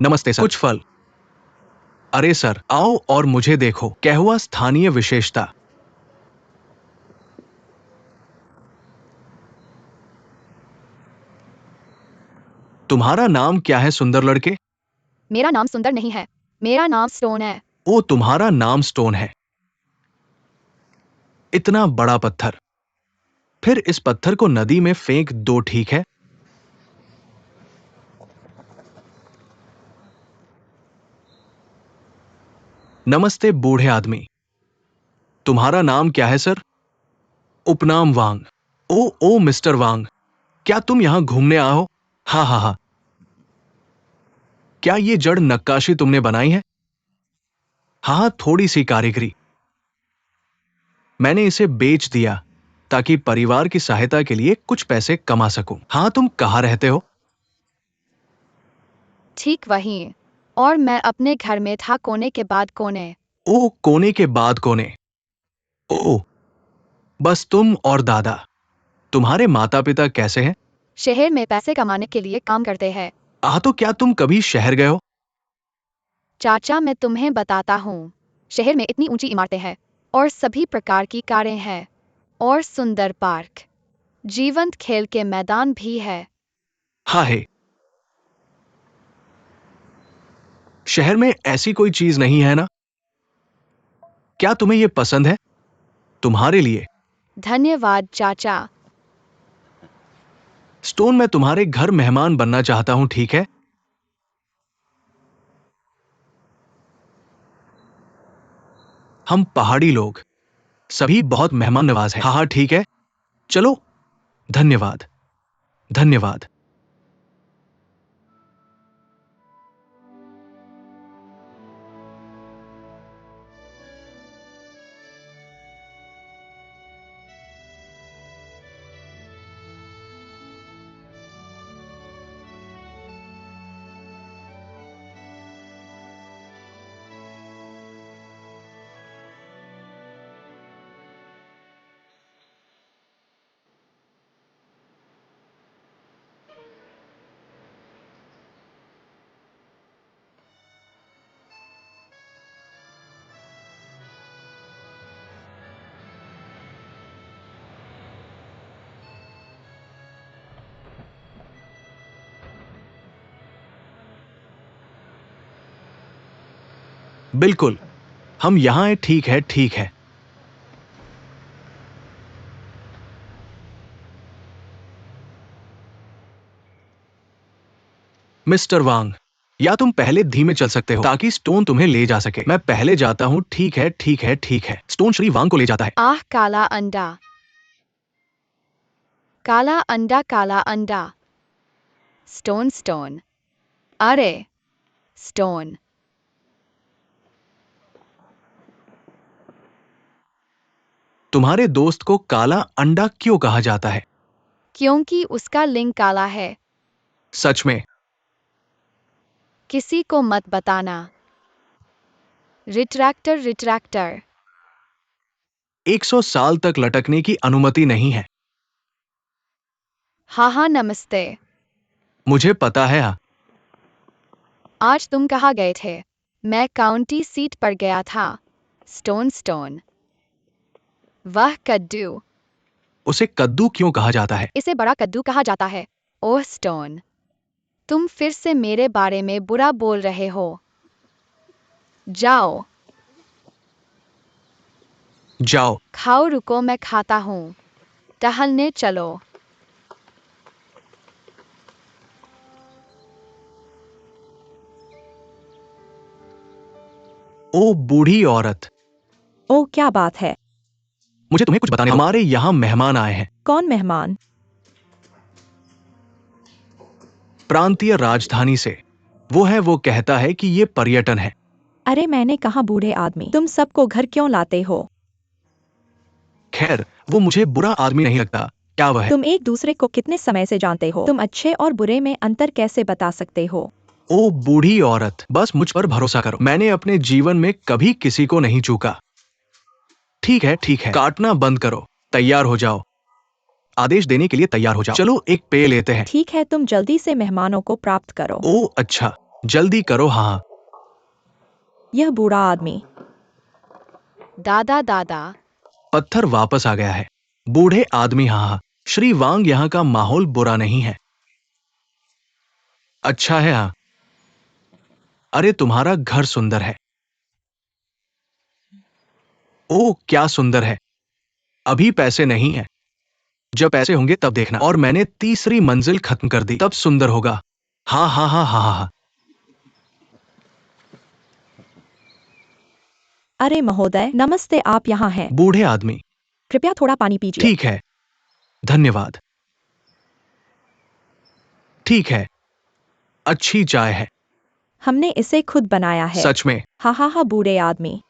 नमस्ते सर। कुछ फल। अरे सर, आओ और मुझे देखो। कहवा स्थानीय विशेषता। तुम्हारा नाम क्या है सुंदर लड़के? मेरा नाम सुंदर नहीं है, मेरा नाम स्टोन है। ओ, तुम्हारा नाम स्टोन है। इतना बड़ा पत्थर। फिर इस पत्थर को नदी में फेंक दो, ठीक है? नमस्ते बूढ़े आदमी। तुम्हारा नाम क्या है सर? उपनाम वांग। ओ मिस्टर वांग, क्या तुम यहां घूमने आए हो? हाँ हाँ हाँ। क्या ये जड़ नक्काशी तुमने बनाई है? हाँ हाँ, थोड़ी सी कारीगरी। मैंने इसे बेच दिया ताकि परिवार की सहायता के लिए कुछ पैसे कमा सकूं। हाँ, तुम कहाँ रहते हो? ठीक वहीं। और मैं अपने घर में था, कोने के बाद कोने। ओ, कोने के बाद कोने। ओ, बस तुम और दादा। तुम्हारे माता पिता कैसे हैं? शहर में पैसे कमाने के लिए काम करते हैं। तो क्या तुम कभी शहर गए हो? चाचा, मैं तुम्हें बताता हूँ। शहर में इतनी ऊंची इमारतें हैं और सभी प्रकार की कारें हैं और सुंदर पार्क, जीवंत खेल के मैदान भी है। हाँ है। शहर में ऐसी कोई चीज नहीं है ना? क्या तुम्हें यह पसंद है? तुम्हारे लिए। धन्यवाद चाचा। स्टोन, मैं तुम्हारे घर मेहमान बनना चाहता हूं, ठीक है? हम पहाड़ी लोग सभी बहुत मेहमान नवाज हैं। हाँ हाँ, ठीक है। चलो। धन्यवाद। धन्यवाद। बिल्कुल। हम यहां हैं, ठीक है, ठीक है। मिस्टर वांग, या तुम पहले धीमे चल सकते हो ताकि स्टोन तुम्हें ले जा सके। मैं पहले जाता हूं, ठीक है, ठीक है, ठीक है। स्टोन श्री वांग को ले जाता है। आह, काला अंडा, काला अंडा, काला अंडा। Stone stone. अरे स्टोन। तुम्हारे दोस्त को काला अंडा क्यों कहा जाता है? क्योंकि उसका लिंग काला है। सच में? किसी को मत बताना। Retractor, retractor. 100 साल तक लटकने की अनुमति नहीं है। हाँ हाँ, नमस्ते। मुझे पता है। आज तुम कहाँ गए थे? मैं काउंटी सीट पर गया था। Stone stone. वह कद्दू। उसे कद्दू क्यों कहा जाता है? इसे बड़ा कद्दू कहा जाता है। ओह स्टोन, तुम फिर से मेरे बारे में बुरा बोल रहे हो। जाओ। जाओ। खाओ, रुको, मैं खाता हूँ। टहलने चलो। ओ बूढ़ी औरत, ओ, क्या बात है? मुझे तुम्हें कुछ बताने दो। हमारे यहाँ मेहमान आए हैं। कौन मेहमान? प्रांतीय राजधानी से। वो कहता है कि ये पर्यटन है। अरे मैंने कहा बूढ़े आदमी, तुम सबको घर क्यों लाते हो? खैर, वो मुझे बुरा आदमी नहीं लगता। क्या वह है? तुम एक दूसरे को कितने समय से जानते हो? तुम अच्छे और बुरे में अंतर कैसे बता सकते हो? ओ बूढ़ी औरत, बस मुझ पर भरोसा करो। मैंने अपने जीवन में कभी किसी को नहीं चूका। ठीक है, ठीक है। काटना बंद करो। तैयार हो जाओ। आदेश देने के लिए तैयार हो जाओ। चलो एक पेय लेते हैं। ठीक है, तुम जल्दी से मेहमानों को प्राप्त करो। ओ अच्छा, जल्दी करो। हाँ, यह बूढ़ा आदमी। दादा दादा। पत्थर वापस आ गया है। बूढ़े आदमी। हाँ, श्री वांग, यहाँ का माहौल बुरा नहीं है, अच्छा है। हाँ, अरे तुम्हारा घर सुंदर है। ओह क्या सुंदर है। अभी पैसे नहीं है, जब पैसे होंगे तब देखना। और मैंने तीसरी मंजिल खत्म कर दी, तब सुंदर होगा। हाँ हाँ हाँ हाँ हाँ हाँ। अरे महोदय, नमस्ते, आप यहाँ हैं? बूढ़े आदमी। कृपया थोड़ा पानी पीजिए। ठीक है, धन्यवाद। ठीक है, अच्छी चाय है। हमने इसे खुद बनाया है। सच में? हाँ हाँ हाँ, बूढ़े आदमी।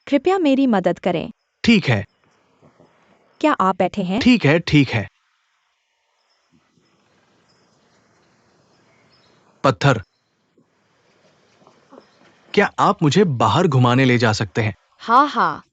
कृपया मेरी मदद करें। ठीक है। क्या आप बैठे हैं? ठीक है ठीक है। पत्थर, क्या आप मुझे बाहर घुमाने ले जा सकते हैं? हाँ हाँ।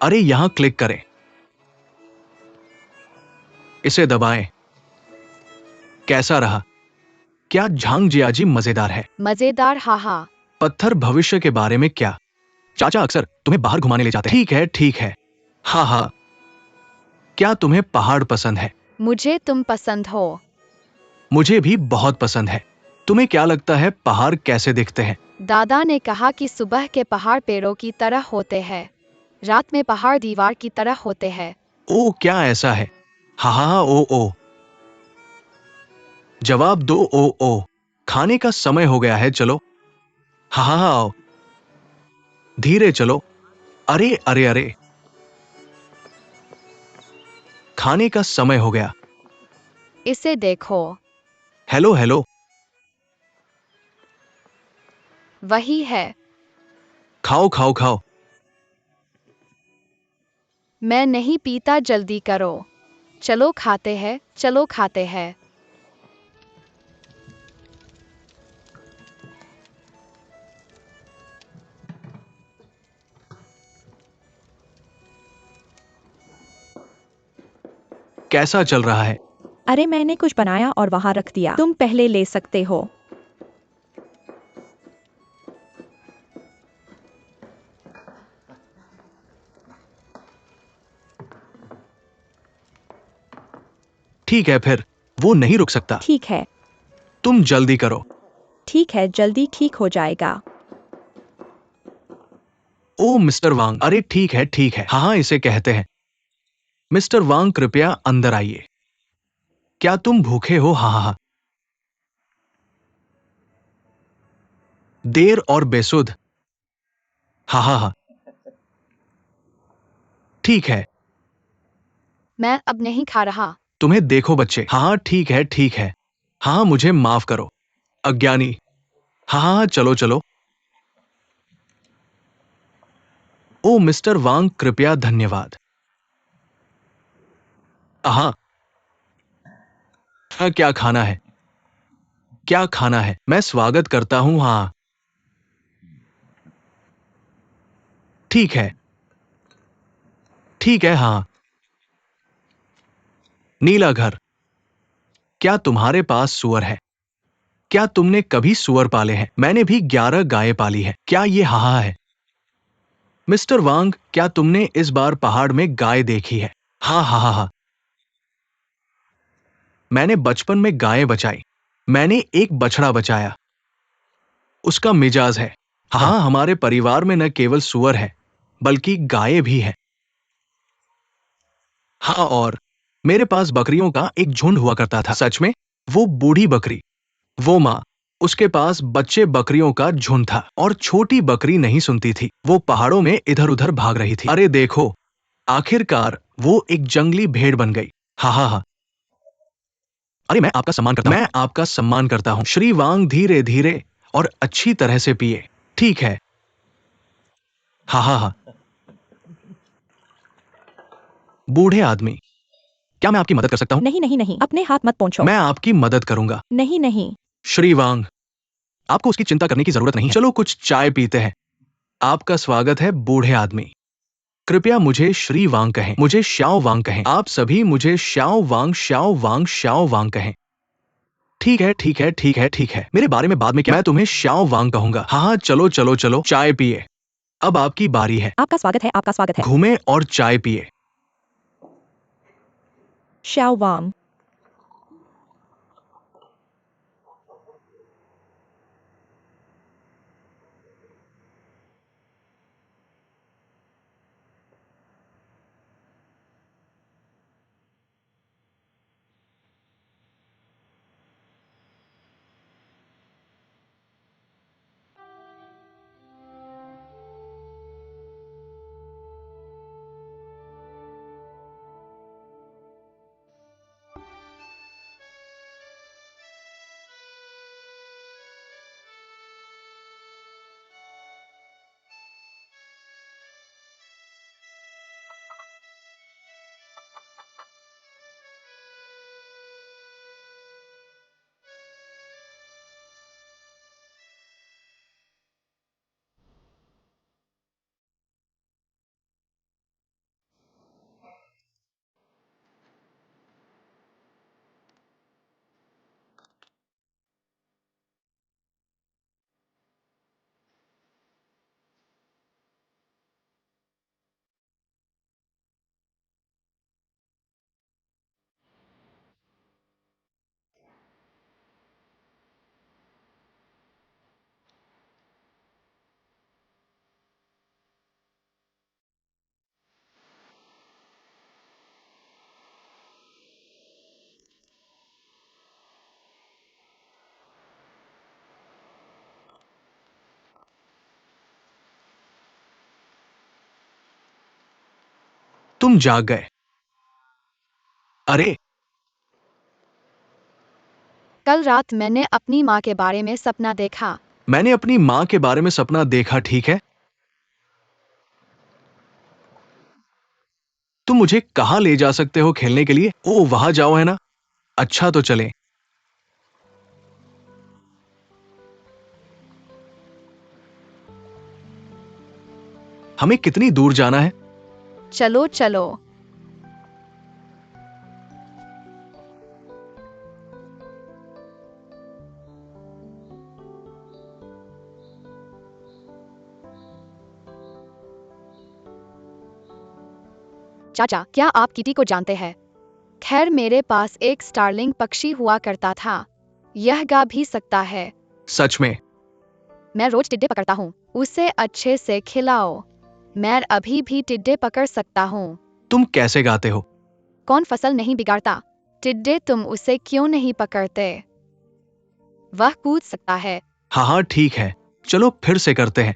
अरे यहां क्लिक करें, इसे दबाएं। कैसा रहा? क्या झांग जियाजी मजेदार है? मजेदार। हाँ हाँ। पत्थर, भविष्य के बारे में क्या? चाचा अक्सर तुम्हें बाहर घुमाने ले जाते हैं। ठीक है ठीक है। हाँ हाँ। क्या तुम्हें पहाड़ पसंद है? मुझे तुम पसंद हो। मुझे भी बहुत पसंद है। तुम्हें क्या लगता है पहाड़ कैसे दिखते हैं? दादा ने कहा कि सुबह के पहाड़ पेड़ों की तरह होते हैं, रात में पहाड़ दीवार की तरह होते हैं। ओ क्या ऐसा है? हाँ हाँ हाँ, ओ। जवाब दो। ओ। खाने का समय हो गया है, चलो। हाँ हाँ हाँ, आओ। धीरे चलो। अरे अरे अरे, खाने का समय हो गया। इसे देखो। Hello hello. वही है। खाओ खाओ खाओ। मैं नहीं पीता, जल्दी करो। चलो खाते हैं, चलो खाते हैं। कैसा चल रहा है? अरे मैंने कुछ बनाया और वहाँ रख दिया, तुम पहले ले सकते हो। ठीक है, फिर वो नहीं रुक सकता। ठीक है। तुम जल्दी करो। ठीक है, जल्दी ठीक हो जाएगा। ओ मिस्टर वांग, अरे ठीक है ठीक है। हाँ हाँ, इसे कहते हैं। मिस्टर वांग, कृपया अंदर आइए। क्या तुम भूखे हो? हाँ हाँ हाँ। देर और बेसुध। हाँ हाँ हाँ। ठीक है। मैं अब नहीं खा रहा। तुम्हें देखो बच्चे। हाँ हाँ, ठीक है ठीक है। हाँ हाँ, मुझे माफ करो, अज्ञानी। हाँ हाँ हाँ, चलो चलो। ओ मिस्टर वांग, कृपया, धन्यवाद। हाँ हाँ, क्या खाना है? क्या खाना है? मैं स्वागत करता हूं। हाँ ठीक है ठीक है। हाँ, नीला घर। क्या तुम्हारे पास सुअर है? क्या तुमने कभी सुअर पाले हैं? मैंने भी 11 गायें पाली है। क्या ये हाँ हाँ है? मिस्टर वांग, क्या तुमने इस बार पहाड़ में गाय देखी है? हाँ हाँ हाँ हाँ। मैंने बचपन में गायें बचाई। मैंने एक बछड़ा बचाया। उसका मिजाज है। हाँ, हमारे परिवार में न केवल सुअर है, बल्कि गायें भी है। हाँ, और मेरे पास बकरियों का एक झुंड हुआ करता था। सच में? वो बूढ़ी बकरी, वो माँ, उसके पास बच्चे बकरियों का झुंड था, और छोटी बकरी नहीं सुनती थी। वो पहाड़ों में इधर उधर भाग रही थी। अरे देखो, आखिरकार वो एक जंगली भेड़ बन गई। हाँ हाँ हाँ। अरे मैं आपका सम्मान करता हूँ। मैं आपका सम्मान करता हूँ। श्री वांग, धीरे धीरे और अच्छी तरह से पिए। ठीक है। हाँ हाँ हाँ। बूढ़े आदमी, क्या मैं आपकी मदद कर सकता हूँ? नहीं नहीं नहीं, अपने हाथ मत पोंछो। मैं आपकी मदद करूंगा। नहीं नहीं। श्री वांग, आपको उसकी चिंता करने की जरूरत नहीं है। चलो कुछ चाय पीते हैं। आपका स्वागत है बूढ़े आदमी। कृपया मुझे श्री वांग कहें, मुझे श्याओ वांग कहें। आप सभी मुझे श्याओ वांग श्याओ वांग श्याओ वांग कहें। ठीक है ठीक है ठीक है ठीक है। मेरे बारे में बाद में क्या, मैं तुम्हें श्याओ वांग कहूंगा। हाँ हाँ, चलो चलो चलो, चाय पिए। अब आपकी बारी है। आपका स्वागत है, आपका स्वागत है। घूमे और चाय पिए। श्याओ वांग। तुम जाग गए। अरे, कल रात मैंने अपनी माँ के बारे में सपना देखा। मैंने अपनी माँ के बारे में सपना देखा, ठीक है। तुम मुझे कहाँ ले जा सकते हो खेलने के लिए? ओ, वहां जाओ, है ना? अच्छा, तो चलें। हमें कितनी दूर जाना है? चलो चलो। चाचा, क्या आप किटी को जानते हैं? खैर, मेरे पास एक स्टारलिंग पक्षी हुआ करता था। यह गा भी सकता है। सच में? मैं रोज टिड्डे पकड़ता हूँ। उसे अच्छे से खिलाओ। मैं अभी भी टिड्डे पकड़ सकता हूँ। तुम कैसे गाते हो? कौन फसल नहीं बिगाड़ता? टिड्डे, तुम उसे क्यों नहीं पकड़ते? वह कूद सकता है। हाँ हाँ, ठीक है। चलो फिर से करते हैं।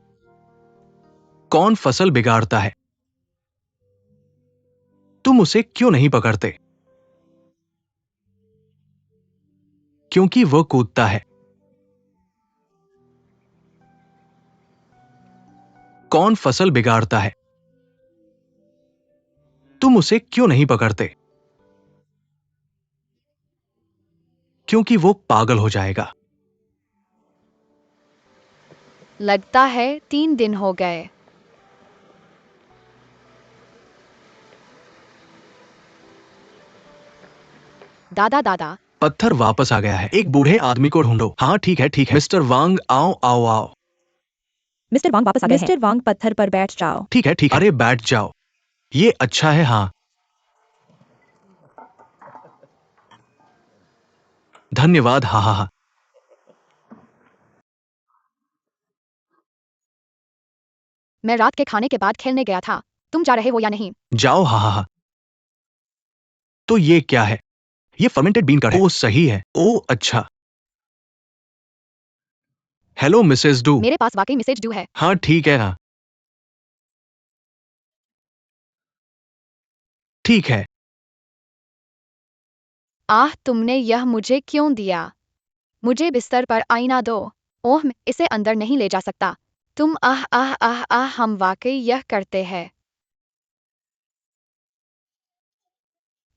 कौन फसल बिगाड़ता है? तुम उसे क्यों नहीं पकड़ते? क्योंकि वो कूदता है। कौन फसल बिगाड़ता है? तुम उसे क्यों नहीं पकड़ते? क्योंकि वो पागल हो जाएगा। लगता है 3 दिन हो गए। दादा दादा, पत्थर वापस आ गया है। एक बूढ़े आदमी को ढूंढो। हाँ ठीक है ठीक है। मिस्टर वांग, आओ आओ आओ। मिस्टर वांग वापस आ गए हैं। मिस्टर वांग, पत्थर पर बैठ जाओ। ठीक है ठीक है। अरे बैठ जाओ। ये अच्छा है। हाँ, धन्यवाद। हाँ हाँ हाँ। मैं रात के खाने के बाद खेलने गया था। तुम जा रहे हो या नहीं? जाओ। हाँ हाँ हाँ। तो ये क्या है? ये फर्मेंटेड बीन का है। ओ सही है। ओ अच्छा। Hello Mrs do. मेरे पास वाकई मिसेज डू है। हाँ ठीक है। हाँ ठीक है। आह, तुमने यह मुझे क्यों दिया? मुझे बिस्तर पर आईना दो। ओह, मैं इसे अंदर नहीं ले जा सकता। तुम आह आह आह आह, हम वाकई यह करते हैं।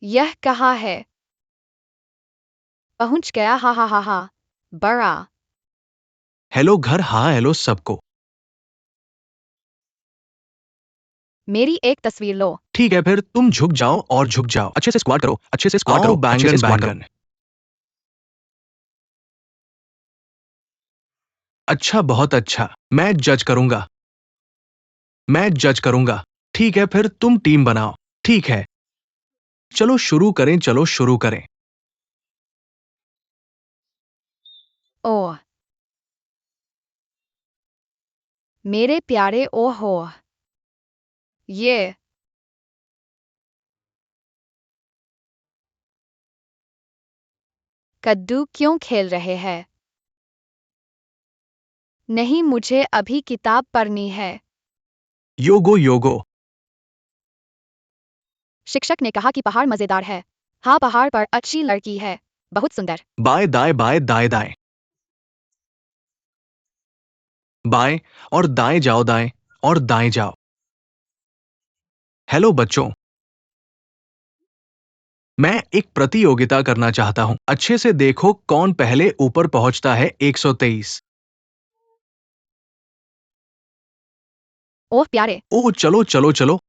यह कहाँ है? पहुंच गया, हा हा हा हा। बड़ा। हेलो घर, हाँ हेलो सबको। मेरी एक तस्वीर लो। ठीक है फिर तुम झुक जाओ और झुक जाओ, अच्छे से स्क्वाट करो, अच्छे से स्क्वाट आओ, करो, अच्छे बैंगन से स्क्वाट बैंगन। अच्छा बहुत अच्छा, मैं जज करूंगा, मैं जज करूंगा। ठीक है फिर तुम टीम बनाओ। ठीक है, चलो शुरू करें, चलो शुरू करें। ओह मेरे प्यारे, ओहो ये कद्दू क्यों खेल रहे हैं? नहीं, मुझे अभी किताब पढ़नी है। योगो योगो। शिक्षक ने कहा कि पहाड़ मजेदार है। हाँ, पहाड़ पर अच्छी लड़की है, बहुत सुंदर। बाएं दाएं बाएं दाएं दाएं। बाएं और दाएं जाओ, दाएं और दाएं जाओ। हेलो बच्चों, मैं एक प्रतियोगिता करना चाहता हूं। अच्छे से देखो कौन पहले ऊपर पहुंचता है। 123। ओह प्यारे, ओह चलो चलो चलो।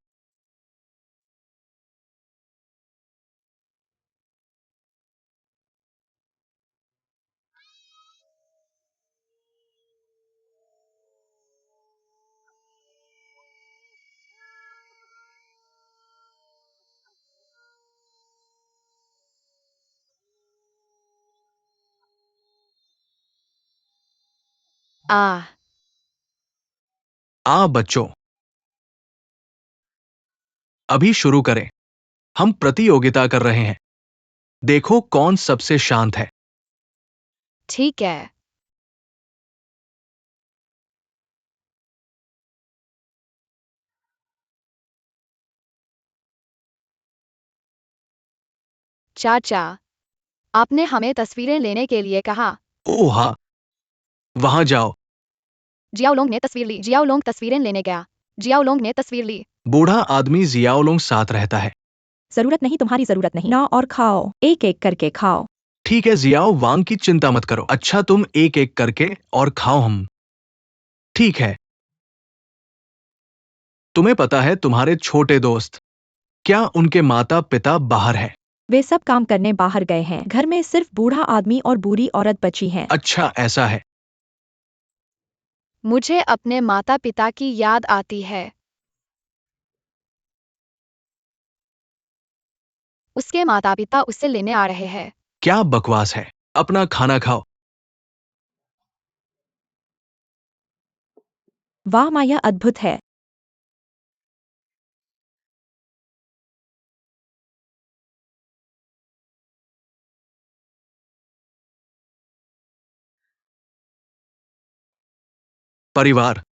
आ बच्चों, अभी शुरू करें। हम प्रतियोगिता कर रहे हैं, देखो कौन सबसे शांत है। ठीक है। चाचा, आपने हमें तस्वीरें लेने के लिए कहा। ओह हाँ, वहां जाओ। जियाओलोंग ने तस्वीर ली। जियाओलोंग तस्वीरें लेने गया। जियाओलोंग ने तस्वीर ली। बूढ़ा आदमी जियाओलोंग साथ रहता है। जरूरत नहीं, तुम्हारी जरूरत नहीं ना, और खाओ, एक एक करके खाओ। ठीक है जियाओ वांग की चिंता मत करो। अच्छा तुम एक एक करके और खाओ हम। ठीक है। तुम्हें पता है तुम्हारे छोटे दोस्त, क्या उनके माता पिता बाहर है? वे सब काम करने बाहर गए हैं, घर में सिर्फ बूढ़ा आदमी और बूढ़ी औरत बची हैं। अच्छा ऐसा है। मुझे अपने माता पिता की याद आती है। उसके माता पिता उसे लेने आ रहे हैं। क्या बकवास है, अपना खाना खाओ। वाह माँ, यह अद्भुत है। परिवार।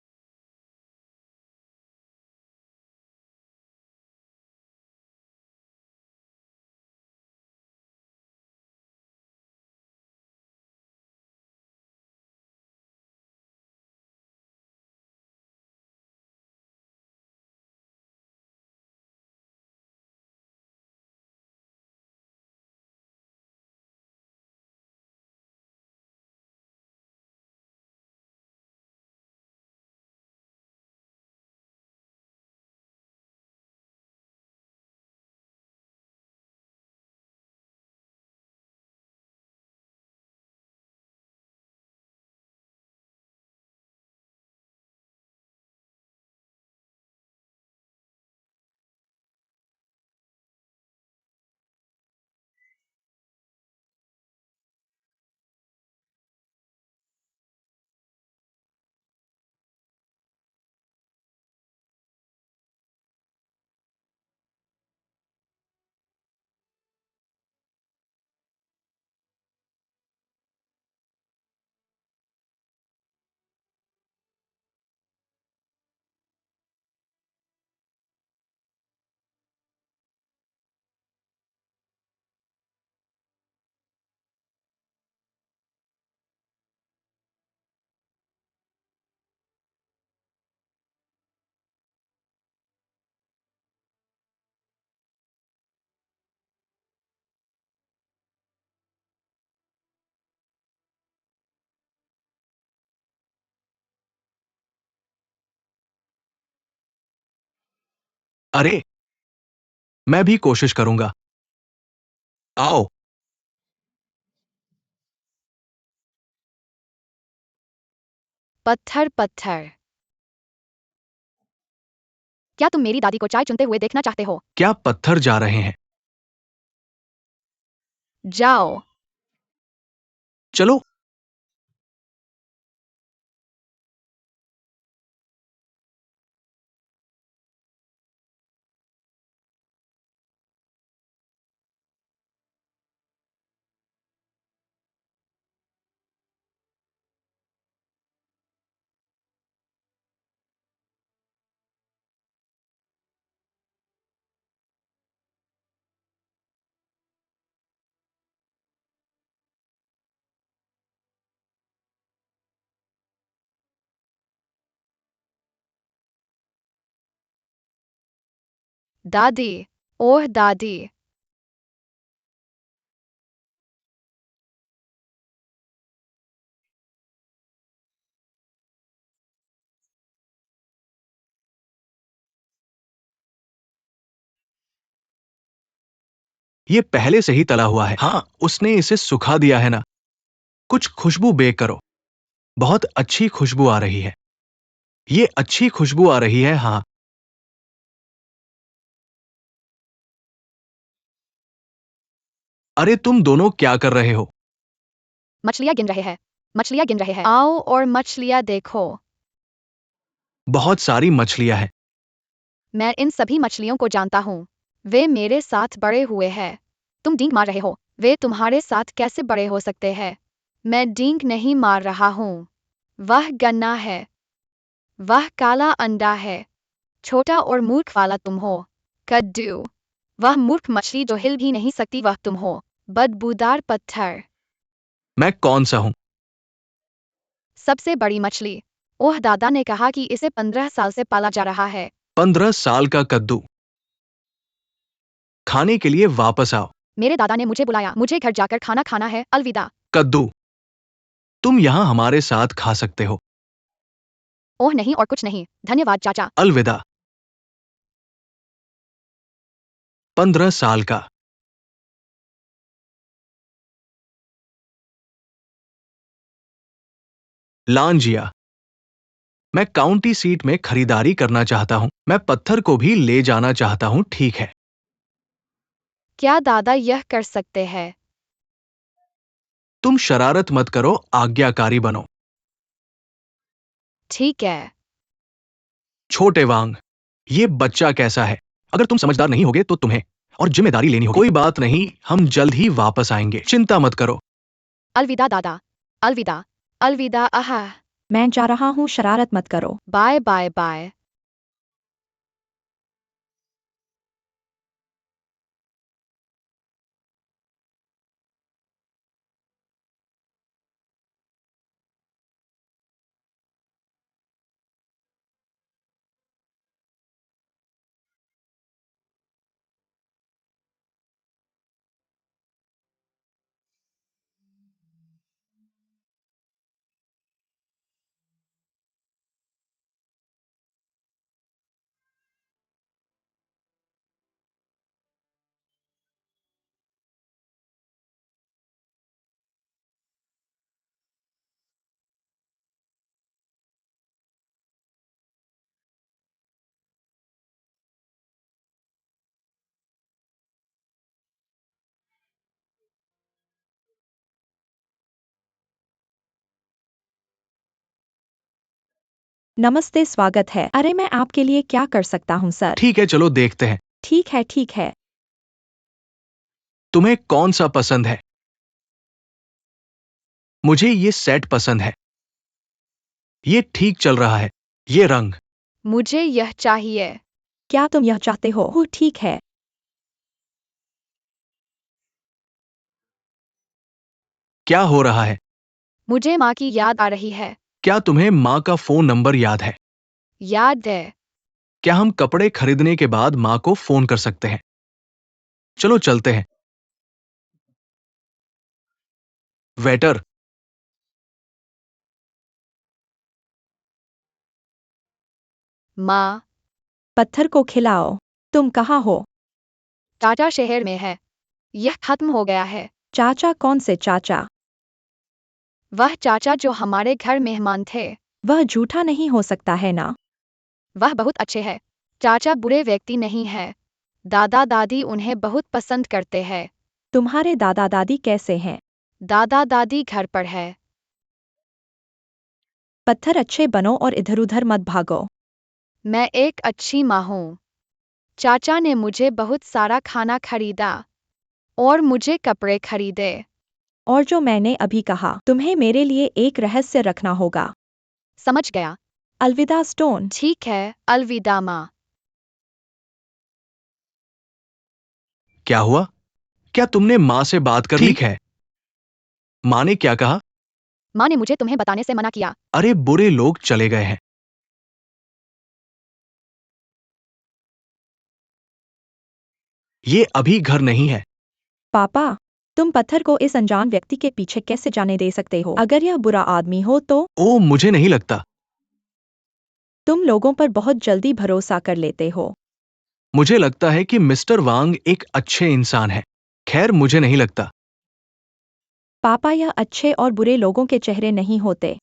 अरे, मैं भी कोशिश करूंगा। आओ। पत्थर पत्थर। क्या तुम मेरी दादी को चाय चुनते हुए देखना चाहते हो? क्या पत्थर जा रहे हैं? जाओ। चलो। दादी। ओह दादी। ये पहले से ही तला हुआ है। हाँ, उसने इसे सुखा दिया है ना। कुछ खुशबू बेक करो। बहुत अच्छी खुशबू आ रही है। ये अच्छी खुशबू आ रही है। हाँ। अरे तुम दोनों क्या कर रहे हो? मछलियां गिन रहे हैं। मछलियां गिन रहे हैं। आओ और मछलियां देखो। बहुत सारी मछलियां हैं। मैं इन सभी मछलियों को जानता हूँ। वे मेरे साथ बड़े हुए हैं। तुम डींग मार रहे हो। वे तुम्हारे साथ कैसे बड़े हो सकते हैं? मैं डींग नहीं मार रहा हूँ। वह गन्ना है। वह काला अंडा है। छोटा और मूर्ख वाला तुम हो। कद्दू। वह मूर्ख मछली जो हिल भी नहीं सकती वह तुम हो। बदबूदार पत्थर। मैं कौन सा हूं? सबसे बड़ी मछली। ओह दादा ने कहा कि इसे 15 साल से पाला जा रहा है। 15 साल का कद्दू। खाने के लिए वापस आओ। मेरे दादा ने मुझे बुलाया। मुझे घर जाकर खाना खाना है। अलविदा। कद्दू, तुम यहां हमारे साथ खा सकते हो। ओह नहीं और कुछ नहीं। धन्यवाद चाचा। अलविदा। 15 साल का। लांजिया। मैं काउंटी सीट में खरीदारी करना चाहता हूं। मैं पत्थर को भी ले जाना चाहता हूं। ठीक है। क्या दादा यह कर सकते हैं? तुम शरारत मत करो, आज्ञाकारी बनो। ठीक है। छोटे वांग, ये बच्चा कैसा है? अगर तुम समझदार नहीं होगे तो तुम्हें और जिम्मेदारी लेनी होगी। कोई बात नहीं, हम जल्द ही वापस आएंगे। चिंता मत करो। अलविदा दादा। अलविदा। अलविदा आहा। मैं जा रहा हूँ, शरारत मत करो। Bye bye bye. नमस्ते, स्वागत है। अरे मैं आपके लिए क्या कर सकता हूँ सर? ठीक है, चलो देखते हैं। ठीक है ठीक है। तुम्हें कौन सा पसंद है? मुझे ये सेट पसंद है। ये ठीक चल रहा है। ये रंग। मुझे यह चाहिए। क्या तुम यह चाहते हो? ओह ठीक है। क्या हो रहा है? मुझे माँ की याद आ रही है। क्या तुम्हें माँ का फोन नंबर याद है? याद है। क्या हम कपड़े खरीदने के बाद माँ को फोन कर सकते हैं? चलो चलते हैं। वेटर। माँ। पत्थर को खिलाओ। तुम कहाँ हो? चाचा शहर में है। यह खत्म हो गया है। चाचा कौन से चाचा? वह चाचा जो हमारे घर मेहमान थे। वह झूठा नहीं हो सकता है ना? वह बहुत अच्छे हैं। चाचा बुरे व्यक्ति नहीं है। दादा दादी उन्हें बहुत पसंद करते हैं। तुम्हारे दादा दादी कैसे हैं? दादा दादी घर पर है। पत्थर अच्छे बनो और इधर उधर मत भागो। मैं एक अच्छी माँ हूँ। चाचा ने मुझे बहुत सारा खाना खरीदा और मुझे कपड़े खरीदे। और जो मैंने अभी कहा, तुम्हें मेरे लिए एक रहस्य रखना होगा। समझ गया। अलविदा स्टोन। ठीक है, अलविदा माँ। क्या हुआ? क्या तुमने माँ से बात कर ली? ठीक है। माँ ने क्या कहा? माँ ने मुझे तुम्हें बताने से मना किया। अरे बुरे लोग चले गए हैं। ये अभी घर नहीं है। पापा, तुम पत्थर को इस अनजान व्यक्ति के पीछे कैसे जाने दे सकते हो? अगर यह बुरा आदमी हो तो? ओ, मुझे नहीं लगता। तुम लोगों पर बहुत जल्दी भरोसा कर लेते हो। मुझे लगता है कि मिस्टर वांग एक अच्छे इंसान है। खैर, मुझे नहीं लगता। पापा, यह अच्छे और बुरे लोगों के चेहरे नहीं होते।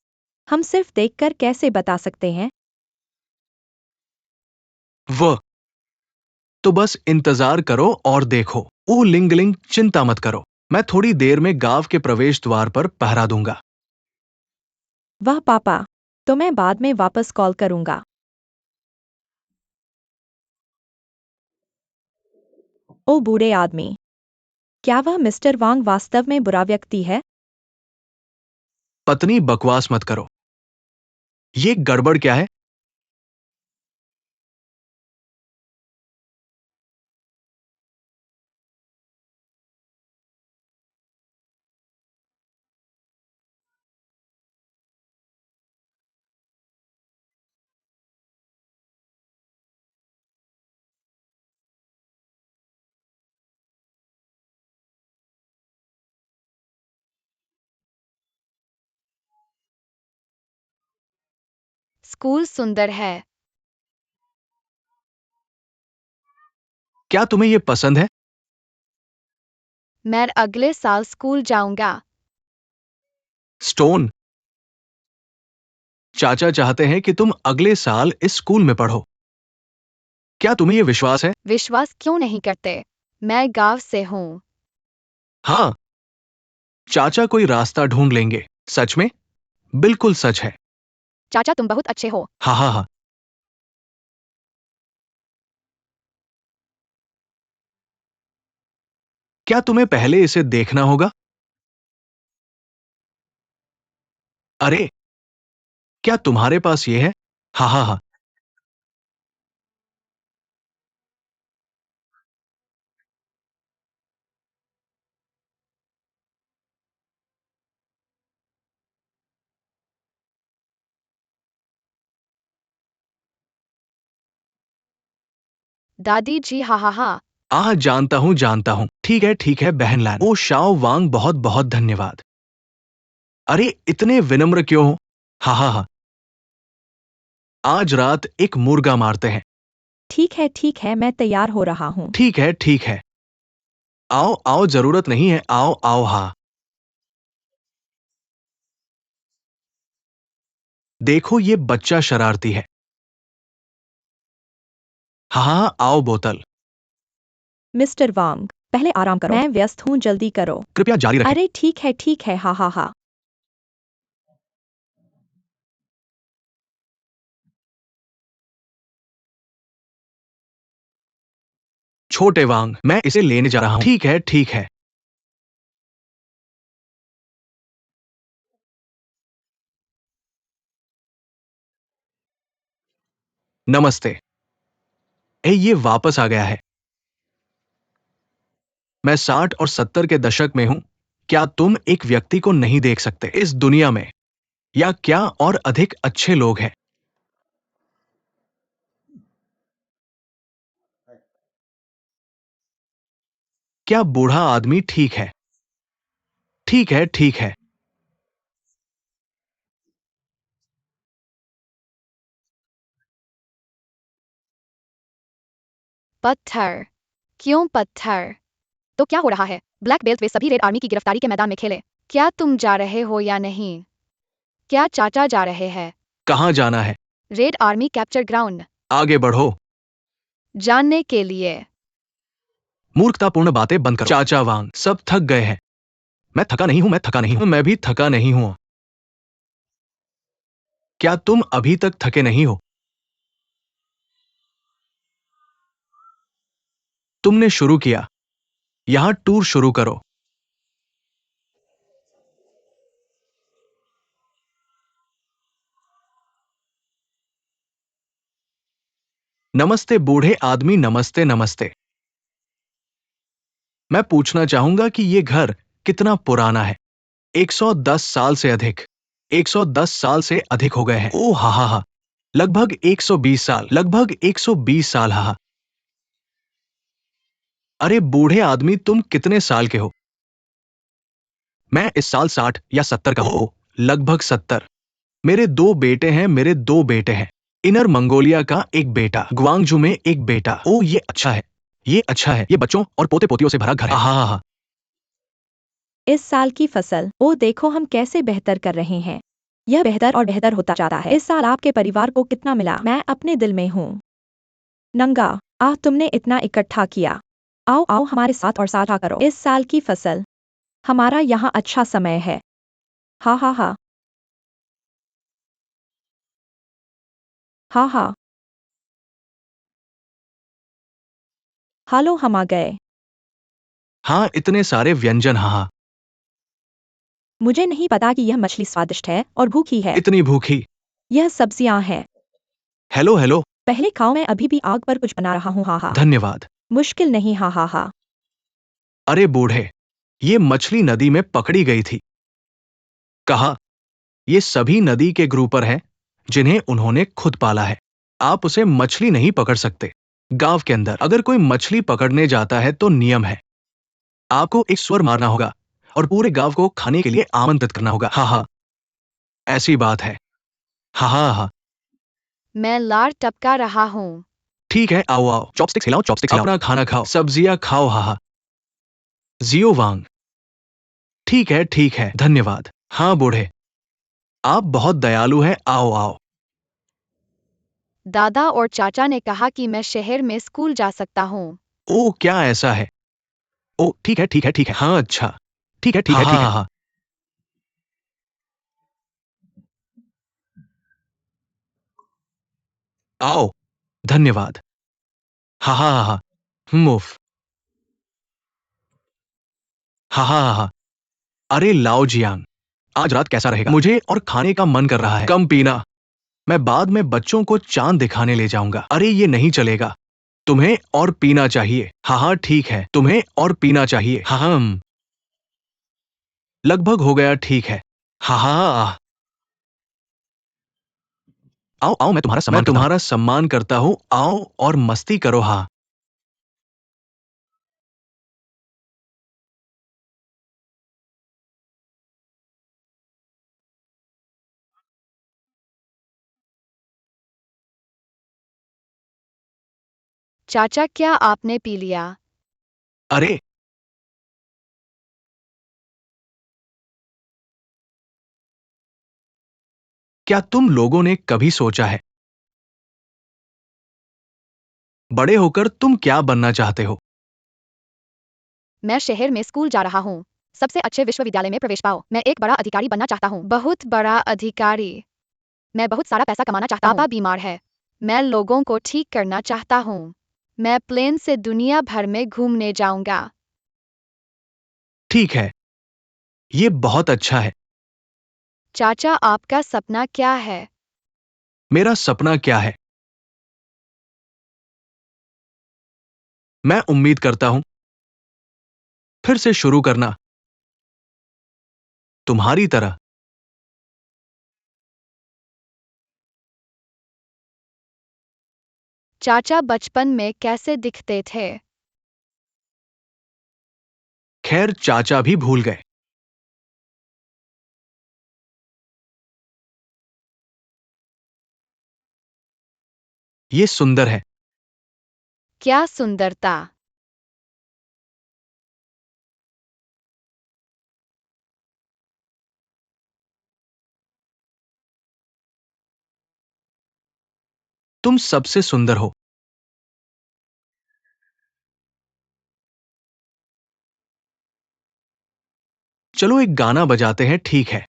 हम सिर्फ देखकर कैसे बता सकते हैं? वह तो बस इंतजार करो और देखो। ओह लिंगलिंग, चिंता मत करो। मैं थोड़ी देर में गांव के प्रवेश द्वार पर पहरा दूंगा। वाह पापा, तो मैं बाद में वापस कॉल करूंगा। ओ बूढ़े आदमी, क्या वह मिस्टर वांग वास्तव में बुरा व्यक्ति है? पत्नी, बकवास मत करो। ये गड़बड़ क्या है? स्कूल सुंदर है। क्या तुम्हें ये पसंद है? मैं अगले साल स्कूल जाऊंगा। स्टोन, चाचा चाहते हैं कि तुम अगले साल इस स्कूल में पढ़ो। क्या तुम्हें ये विश्वास है? विश्वास क्यों नहीं करते? मैं गांव से हूँ। हाँ, चाचा कोई रास्ता ढूंढ लेंगे। सच में? बिल्कुल सच है। चाचा तुम बहुत अच्छे हो। हाँ हाँ हाँ। क्या तुम्हें पहले इसे देखना होगा? अरे, क्या तुम्हारे पास ये है? हाँ हाँ हाँ। दादी जी, हा हा हा। जानता हूं। ठीक है बहन लैन। ओ शाओ वांग, बहुत बहुत धन्यवाद। अरे इतने विनम्र क्यों हो? हाँ हाँ हाँ। आज रात एक मुर्गा मारते हैं। ठीक है, मैं तैयार हो रहा हूँ। ठीक है। आओ आओ, जरूरत नहीं है। आओ आओ, हाँ। देखो, ये बच्चा शरारती है। हाँ हाँ हाँ, आओ बोतल। मिस्टर वांग, पहले आराम करो। मैं व्यस्त हूँ, जल्दी करो। कृपया जारी रखें। अरे ठीक है, हा हा हा। छोटे वांग, मैं इसे लेने जा रहा हूं। ठीक है। नमस्ते। ये वापस आ गया है। मैं 60 और 70 के दशक में हूं। क्या तुम एक व्यक्ति को नहीं देख सकते इस दुनिया में? या क्या और अधिक अच्छे लोग हैं? क्या बूढ़ा आदमी ठीक है? ठीक है। पत्थर। क्यों पत्थर? तो क्या हो रहा है? ब्लैक बेल्ट वे सभी रेड आर्मी की गिरफ्तारी के मैदान में खेले। क्या तुम जा रहे हो या नहीं? क्या चाचा जा रहे हैं? कहाँ जाना है? रेड आर्मी कैप्चर ग्राउंड आगे बढ़ो। जानने के लिए। मूर्खतापूर्ण बातें बंद करो। चाचा वांग, सब थक गए हैं। मैं थका नहीं हूं, मैं थका नहीं हूं, मैं भी थका नहीं हूं। क्या तुम अभी तक थके नहीं हो? तुमने शुरू किया। यहां टूर शुरू करो। नमस्ते बूढ़े आदमी, नमस्ते नमस्ते। मैं पूछना चाहूंगा कि ये घर कितना पुराना है? 110 साल से अधिक। 110 साल से अधिक हो गए हैं। ओ हा हा हा। लगभग 120 साल, लगभग 120 साल, हा हा। अरे बूढ़े आदमी, तुम कितने साल के हो? मैं इस साल 60 या 70 का हूं। लगभग 70। मेरे दो बेटे हैं, मेरे दो बेटे हैं। इनर मंगोलिया का एक बेटा, ग्वांगजू में एक बेटा। ओ ये अच्छा है, ये अच्छा है। ये बच्चों और पोते पोतियों से भरा घर है। हा। इस साल की फसल, ओ देखो हम कैसे बेहतर कर रहे हैं। यह बेहतर और बेहतर होता जाता है। इस साल आपके परिवार को कितना मिला? मैं अपने दिल में हूँ। नंगा, तुमने इतना इकट्ठा किया। आओ आओ हमारे साथ और साझा करो। इस साल की फसल, हमारा यहाँ अच्छा समय है। हा हा हा। हा हा। हालो हम आ गए। हाँ, इतने सारे व्यंजन, हा। मुझे नहीं पता कि यह मछली स्वादिष्ट है और भूखी है। इतनी भूखी। यह सब्जियां हैं। Hello hello. पहले खाओ, मैं अभी भी आग पर कुछ बना रहा हूँ। हा हा। धन्यवाद। मुश्किल नहीं, हा हा हा। अरे बूढ़े, ये मछली नदी में पकड़ी गई थी। कहा, ये सभी नदी के ग्रुपर हैं जिन्हें उन्होंने खुद पाला है। आप उसे मछली नहीं पकड़ सकते। गांव के अंदर अगर कोई मछली पकड़ने जाता है तो नियम है, आपको एक स्वर मारना होगा और पूरे गांव को खाने के लिए आमंत्रित करना होगा। हा हा। ऐसी बात है। हा हा हा। मैं लार टपका रहा हूँ। ठीक है, आओ आओ, चॉपस्टिक्स हिलाओ, चॉपस्टिक्स हिलाओ। अपना खाना खाओ, सब्जियां खाओ, हा हा। जियो वांग। ठीक है, धन्यवाद। हाँ बूढ़े, आप बहुत दयालु हैं। आओ आओ। दादा और चाचा ने कहा कि मैं शहर में स्कूल जा सकता हूँ। ओ क्या ऐसा है? ओ ठीक है, हाँ अच्छा। ठीक है, हाँ। आओ, धन्यवाद। हा। मुफ। हा। अरे लाओ जियांग, आज रात कैसा रहेगा? मुझे और खाने का मन कर रहा है। कम पीना। मैं बाद में बच्चों को चांद दिखाने ले जाऊंगा। अरे ये नहीं चलेगा, तुम्हें और पीना चाहिए। हाँ ठीक है, तुम्हें और पीना चाहिए। हाँ लगभग हो गया, ठीक है। हाँ। आओ आओ, मैं तुम्हारा सम्मान करता हूँ। आओ और मस्ती करो। हाँ। चाचा क्या आपने पी लिया? अरे क्या तुम लोगों ने कभी सोचा है, बड़े होकर तुम क्या बनना चाहते हो? मैं शहर में स्कूल जा रहा हूँ। सबसे अच्छे विश्वविद्यालय में प्रवेश पाओ। मैं एक बड़ा अधिकारी बनना चाहता हूँ। बहुत बड़ा अधिकारी। मैं बहुत सारा पैसा कमाना चाहता हूँ। पापा बीमार है। मैं लोगों को ठीक करना चाहता हूँ। मैं प्लेन से दुनिया भर में घूमने जाऊंगा। ठीक है, ये बहुत अच्छा है। चाचा आपका सपना क्या है? मेरा सपना क्या है? मैं उम्मीद करता हूं फिर से शुरू करना, तुम्हारी तरह। चाचा बचपन में कैसे दिखते थे? खैर चाचा भी भूल गए। ये सुंदर है। क्या सुंदरता! तुम सबसे सुंदर हो। चलो एक गाना बजाते हैं, ठीक है?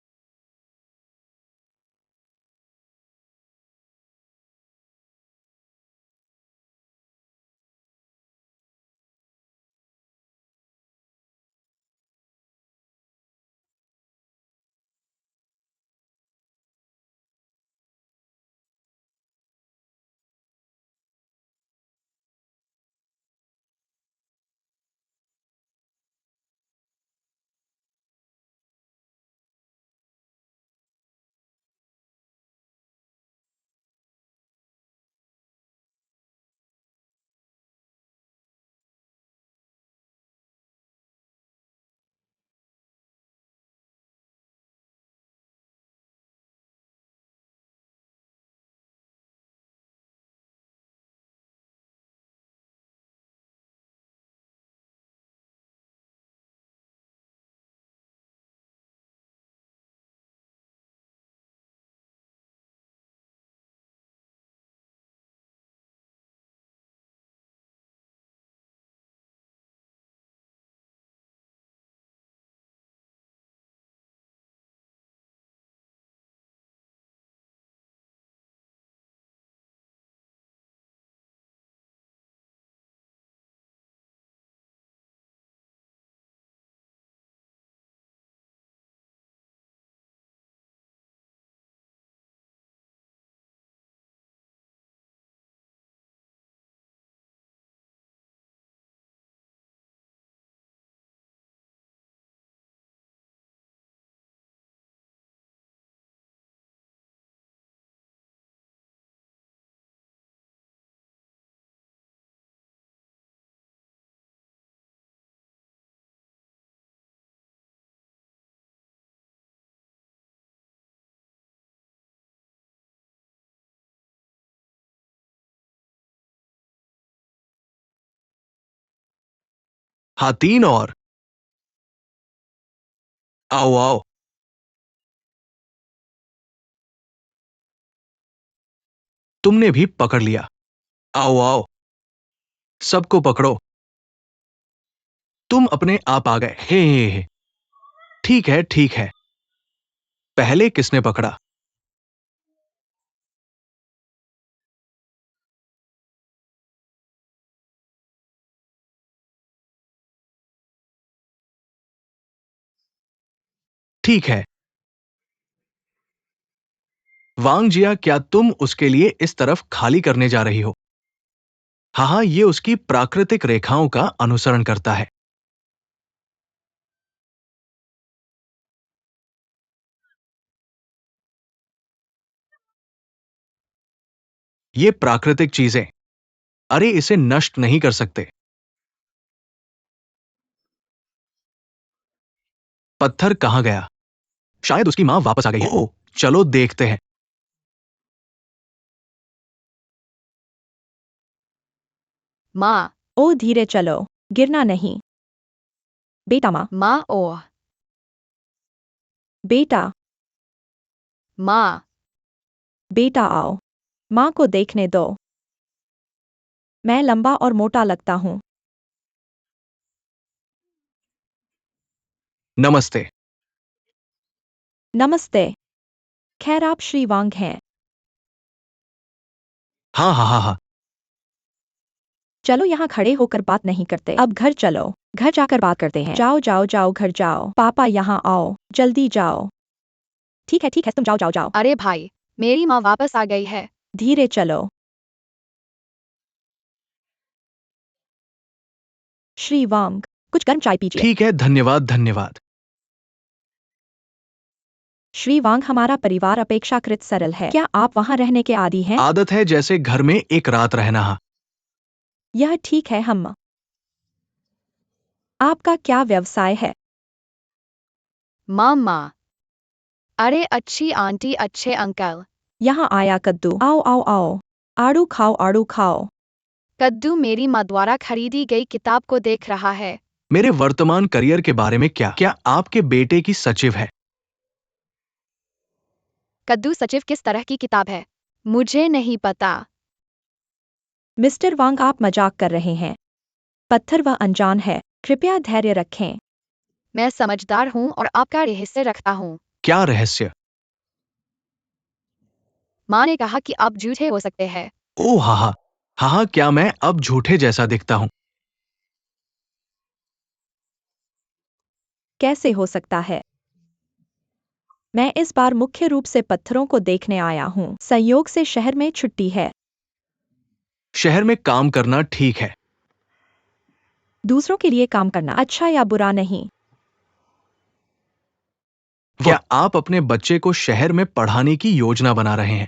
हाँ, 3 और। आओ आओ। तुमने भी पकड़ लिया। आओ आओ, सबको पकड़ो। तुम अपने आप आ गए। हे। ठीक है, ठीक है। पहले किसने पकड़ा? ठीक है। वांगजिया, क्या तुम उसके लिए इस तरफ खाली करने जा रही हो? हाँ हाँ, ये उसकी प्राकृतिक रेखाओं का अनुसरण करता है। ये प्राकृतिक चीजें, अरे इसे नष्ट नहीं कर सकते। पत्थर कहाँ गया? शायद उसकी मां वापस आ गई है। ओह, चलो देखते हैं। माँ, ओ धीरे चलो, गिरना नहीं। बेटा माँ, माँ ओह, बेटा, माँ, बेटा आओ। माँ को देखने दो। मैं लंबा और मोटा लगता हूँ। नमस्ते। नमस्ते। खैर आप श्री वांग हैं। हाँ हाँ हाँ हाँ। चलो यहाँ खड़े होकर बात नहीं करते, अब घर चलो, घर जाकर बात करते हैं। जाओ जाओ जाओ, घर जाओ। पापा यहाँ आओ, जल्दी जाओ। ठीक है, तुम जाओ जाओ जाओ। अरे भाई, मेरी माँ वापस आ गई है। धीरे चलो। श्री वांग, कुछ गर्म चाय पीजिए। ठीक है, धन्यवाद धन्यवाद। श्री वांग, हमारा परिवार अपेक्षाकृत सरल है। क्या आप वहाँ रहने के आदी हैं? आदत है जैसे घर में एक रात रहना। हाँ। यह ठीक है हम। आपका क्या व्यवसाय है? माँ, अरे अच्छी आंटी, अच्छे अंकल। यहाँ आया कद्दू। आओ आओ आओ। आड़ू खाओ, आड़ू खाओ। कद्दू मेरी माँ द्वारा खरीदी गई किताब को देख रहा है। मेरे वर्तमान करियर के बारे में क्या आपके बेटे की सचिव है? कद्दू सचिव किस तरह की किताब है? मुझे नहीं पता। मिस्टर वांग, आप मजाक कर रहे हैं। पत्थर वह अनजान है, कृपया धैर्य रखें। मैं समझदार हूँ और आपका रहस्य रखता हूँ। क्या रहस्य? माँ ने कहा कि आप झूठे हो सकते हैं। ओह हा, क्या मैं अब झूठे जैसा दिखता हूँ? कैसे हो सकता है? मैं इस बार मुख्य रूप से पत्थरों को देखने आया हूँ। संयोग से शहर में छुट्टी है। शहर में काम करना ठीक है। दूसरों के लिए काम करना अच्छा या बुरा नहीं। क्या आप अपने बच्चे को शहर में पढ़ाने की योजना बना रहे हैं?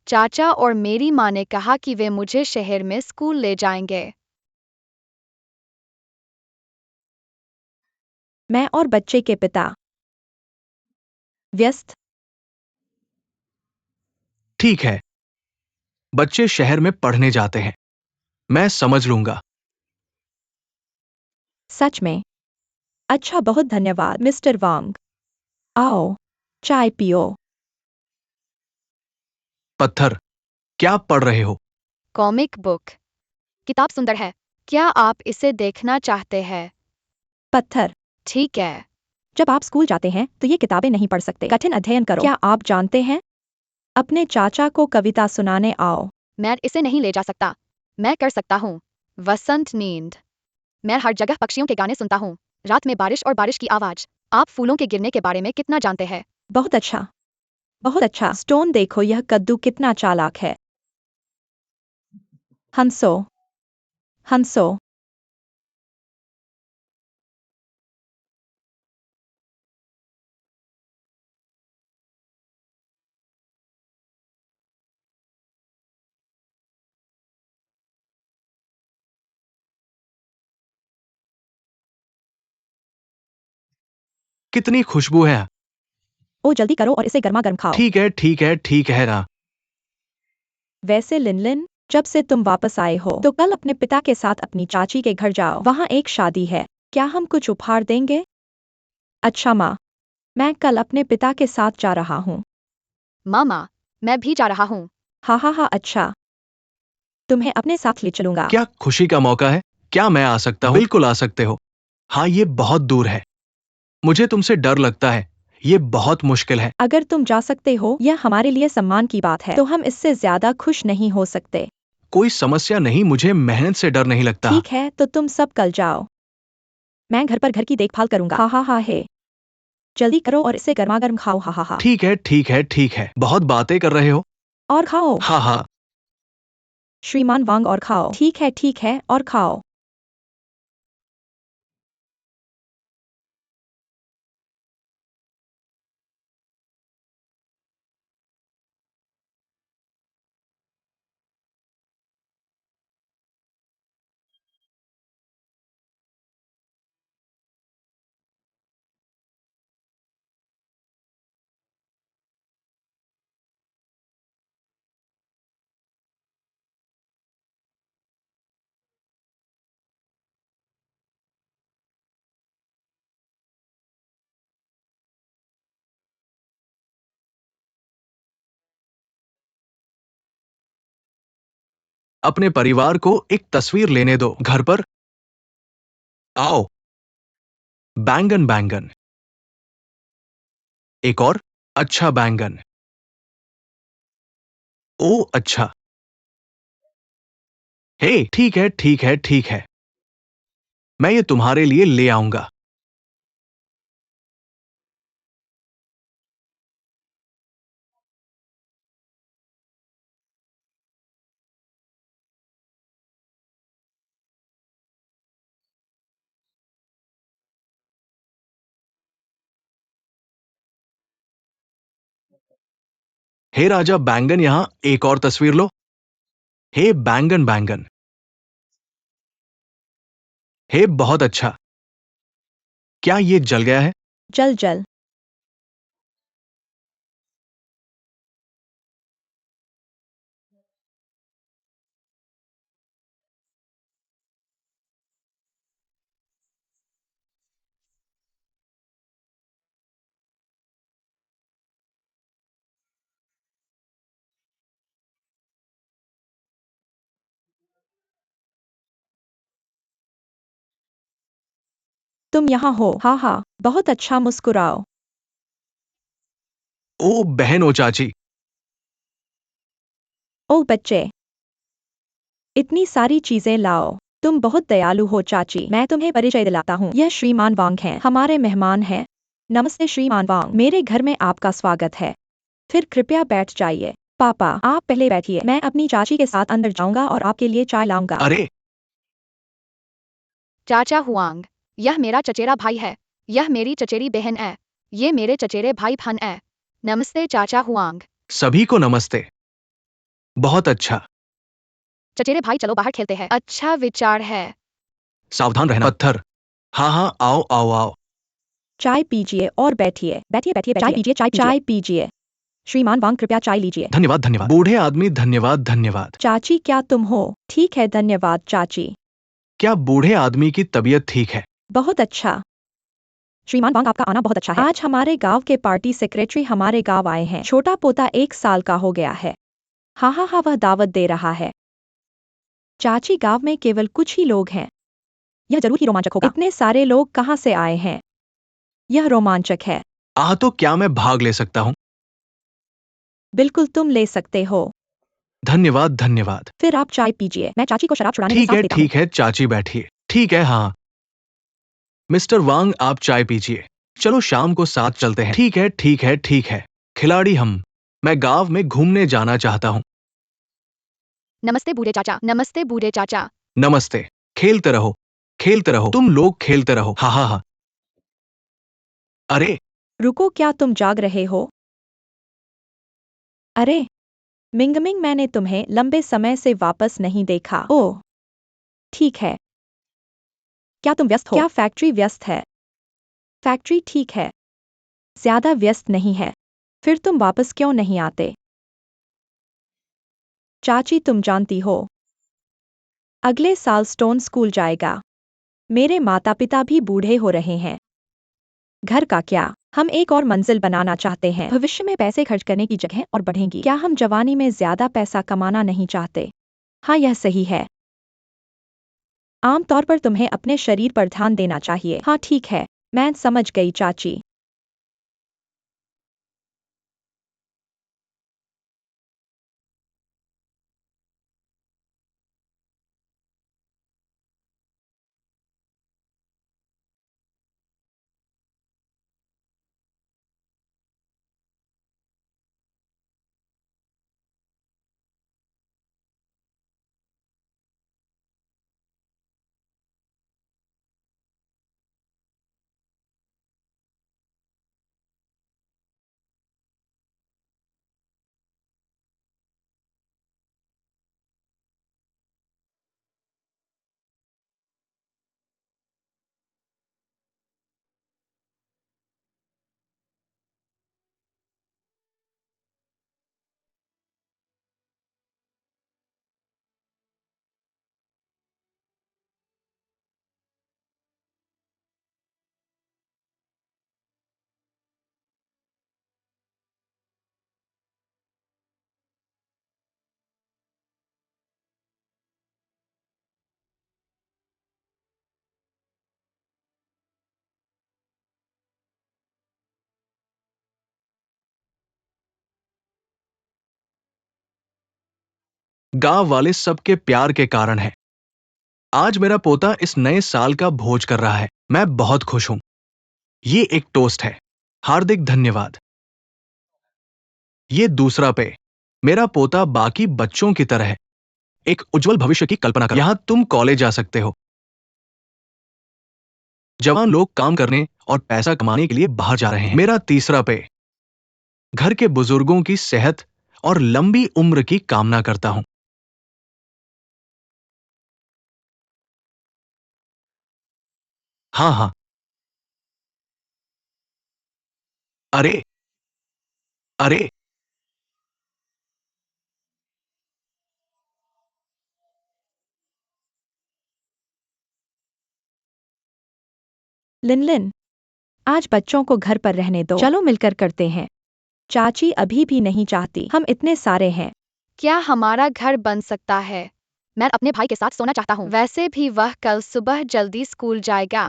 चाचा और मेरी माँ ने कहा कि वे मुझे शहर में स्कूल ले जाएंगे। मैं और बच्चे के पिता व्यस्त। ठीक है, बच्चे शहर में पढ़ने जाते हैं। मैं समझ लूंगा। सच में? अच्छा, बहुत धन्यवाद मिस्टर वांग। आओ, चाय पियो। पत्थर, क्या पढ़ रहे हो? Comic book. किताब सुंदर है। क्या आप इसे देखना चाहते हैं? पत्थर, ठीक है। जब आप स्कूल जाते हैं तो ये किताबें नहीं पढ़ सकते। कठिन अध्ययन करो। क्या आप जानते हैं? अपने चाचा को कविता सुनाने आओ। मैं इसे नहीं ले जा सकता। मैं कर सकता हूँ। वसंत नींद। मैं हर जगह पक्षियों के गाने सुनता हूँ। रात में बारिश और बारिश की आवाज। आप फूलों के गिरने के बारे में कितना जानते हैं? बहुत अच्छा, बहुत अच्छा। स्टोन, देखो यह कद्दू कितना चालाक है। हंसो, हंसो। कितनी खुशबू है। ओ जल्दी करो और इसे गर्मा गर्म खाओ। ठीक है ना। वैसे लिनलिन, जब से तुम वापस आए हो तो कल अपने पिता के साथ अपनी चाची के घर जाओ। वहाँ एक शादी है। क्या हम कुछ उपहार देंगे? अच्छा माँ, मैं कल अपने पिता के साथ जा रहा हूँ। मामा, मैं भी जा रहा हूँ। हा, अच्छा। तुम्हें अपने साथ ले चलूंगा। क्या खुशी का मौका है? क्या मैं आ सकता हूँ? बिल्कुल आ सकते हो। हाँ, ये बहुत दूर है। मुझे तुमसे डर लगता है। ये बहुत मुश्किल है। अगर तुम जा सकते हो, यह हमारे लिए सम्मान की बात है, तो हम इससे ज्यादा खुश नहीं हो सकते। कोई समस्या नहीं, मुझे मेहनत से डर नहीं लगता। ठीक है, तो तुम सब कल जाओ। मैं घर पर घर की देखभाल करूंगा। हा है। जल्दी करो और इसे गर्मागर्म खाओ। हा। ठीक है। बहुत बातें कर रहे हो। और खाओ। हाँ। श्रीमान वांग, और खाओ। ठीक है, और खाओ। अपने परिवार को एक तस्वीर लेने दो। घर पर आओ। बैंगन बैंगन। एक और। अच्छा बैंगन। ओ अच्छा। हे, ठीक है। मैं ये तुम्हारे लिए ले आऊंगा। हे राजा बैंगन, यहां एक और तस्वीर लो। हे बैंगन बैंगन। हे बहुत अच्छा। क्या ये जल गया है? जल। तुम यहाँ हो, हाँ हाँ, बहुत अच्छा, मुस्कुराओ। ओ बहन, ओ चाची। ओ बच्चे, इतनी सारी चीजें लाओ। तुम बहुत दयालु हो चाची। मैं तुम्हें परिचय दिलाता हूँ, यह श्रीमान वांग हैं, हमारे मेहमान हैं। नमस्ते श्रीमान वांग, मेरे घर में आपका स्वागत है। फिर कृपया बैठ जाइए। पापा, आप पहले बैठिए, मैं अपनी चाची के साथ अंदर जाऊंगा और आपके लिए चाय लाऊंगा। अरे चाचा हुआंग, यह मेरा चचेरा भाई है। यह मेरी चचेरी बहन है। ये मेरे चचेरे भाई फन है। नमस्ते चाचा हुआंग। सभी को नमस्ते। बहुत अच्छा। चचेरे भाई चलो बाहर खेलते हैं। अच्छा विचार है। सावधान रहना। पत्थर। हाँ हाँ, आओ आओ आओ। चाय पीजिए और बैठिए, बैठिए बैठिए, चाय पीजिए, चाय पीजिए। श्रीमान वांग, कृपया चाय लीजिए। धन्यवाद धन्यवाद। बूढ़े आदमी, धन्यवाद धन्यवाद। चाची, क्या तुम हो? ठीक है, धन्यवाद चाची। क्या बूढ़े आदमी की तबीयत ठीक है? बहुत अच्छा। श्रीमान वांग, आपका आना बहुत अच्छा है। आज हमारे गांव के पार्टी सेक्रेटरी हमारे गांव आए हैं। छोटा पोता 1 साल का हो गया है। हाँ हाँ हाँ, वह दावत दे रहा है। चाची, गांव में केवल कुछ ही लोग हैं। यह जरूर ही रोमांचक होगा। इतने सारे लोग कहाँ से आए हैं? यह रोमांचक है। तो क्या मैं भाग ले सकता हूँ? बिल्कुल, तुम ले सकते हो। धन्यवाद धन्यवाद। फिर आप चाय पीजिए, मैं चाची को शराब छुड़ाने में साथ देता हूँ। ठीक है चाची, बैठिए। ठीक है, हाँ। मिस्टर वांग, आप चाय पीजिए। चलो शाम को साथ चलते हैं। ठीक है ठीक है ठीक है। खिलाड़ी हम। मैं गांव में घूमने जाना चाहता हूँ। नमस्ते बूढ़े चाचा। नमस्ते बूढ़े चाचा। नमस्ते। खेलते रहो, खेलते रहो, तुम लोग खेलते रहो। हाँ हाँ हाँ। अरे रुको, क्या तुम जाग रहे हो? अरे मिंगमिंग, मैंने तुम्हें लंबे समय से वापस नहीं देखा। ओह ठीक है। क्या तुम व्यस्त हो? क्या फैक्ट्री व्यस्त है? फैक्ट्री ठीक है, ज्यादा व्यस्त नहीं है। फिर तुम वापस क्यों नहीं आते? चाची, तुम जानती हो, अगले साल स्टोन स्कूल जाएगा। मेरे माता पिता भी बूढ़े हो रहे हैं। घर का क्या, हम एक और मंजिल बनाना चाहते हैं। भविष्य में पैसे खर्च करने की जगह और बढ़ेंगी। क्या हम जवानी में ज्यादा पैसा कमाना नहीं चाहते? हाँ, यह सही है। आमतौर पर तुम्हें अपने शरीर पर ध्यान देना चाहिए। हाँ ठीक है, मैं समझ गई चाची। गांव वाले सबके प्यार के कारण है। आज मेरा पोता इस नए साल का भोज कर रहा है। मैं बहुत खुश हूं। ये एक टोस्ट है। हार्दिक धन्यवाद। ये दूसरा पे। मेरा पोता बाकी बच्चों की तरह है। एक उज्जवल भविष्य की कल्पना कर। यहां तुम कॉलेज जा सकते हो। जवान लोग काम करने और पैसा कमाने के लिए बाहर जा रहे हैं। मेरा तीसरा पे। घर के बुजुर्गों की सेहत और लंबी उम्र की कामना करता हूं। हाँ हाँ। अरे अरे लिन, आज बच्चों को घर पर रहने दो। चलो मिलकर करते हैं। चाची अभी भी नहीं चाहती, हम इतने सारे हैं। क्या हमारा घर बन सकता है? मैं अपने भाई के साथ सोना चाहता हूँ। वैसे भी वह कल सुबह जल्दी स्कूल जाएगा।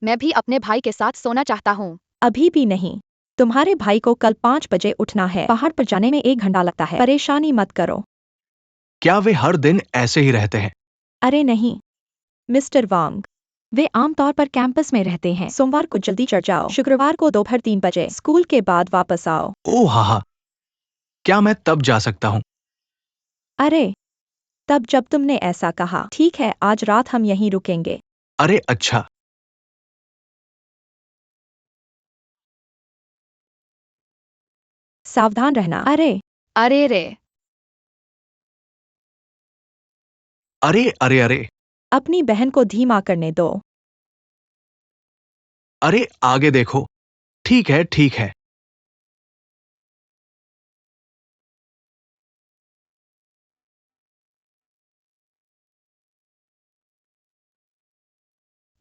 मैं भी अपने भाई के साथ सोना चाहता हूँ। अभी भी नहीं। तुम्हारे भाई को कल 5 बजे उठना है। पहाड़ पर जाने में 1 घंटा लगता है। परेशानी मत करो। क्या वे हर दिन ऐसे ही रहते हैं? अरे नहीं, मिस्टर वांग। वे आमतौर पर कैंपस में रहते हैं। सोमवार को जल्दी चढ़ जाओ। शुक्रवार को दोपहर 3 बजे स्कूल के बाद वापस आओ। ओह हाँ हाँ, क्या मैं तब जा सकता हूँ? अरे, तब जब तुमने ऐसा कहा। ठीक है, आज रात हम यहीं रुकेंगे। अरे अच्छा। सावधान रहना। अरे, अरे रे। अरे अरे अरे। अपनी बहन को धीमा करने दो। अरे आगे देखो। ठीक है ठीक है।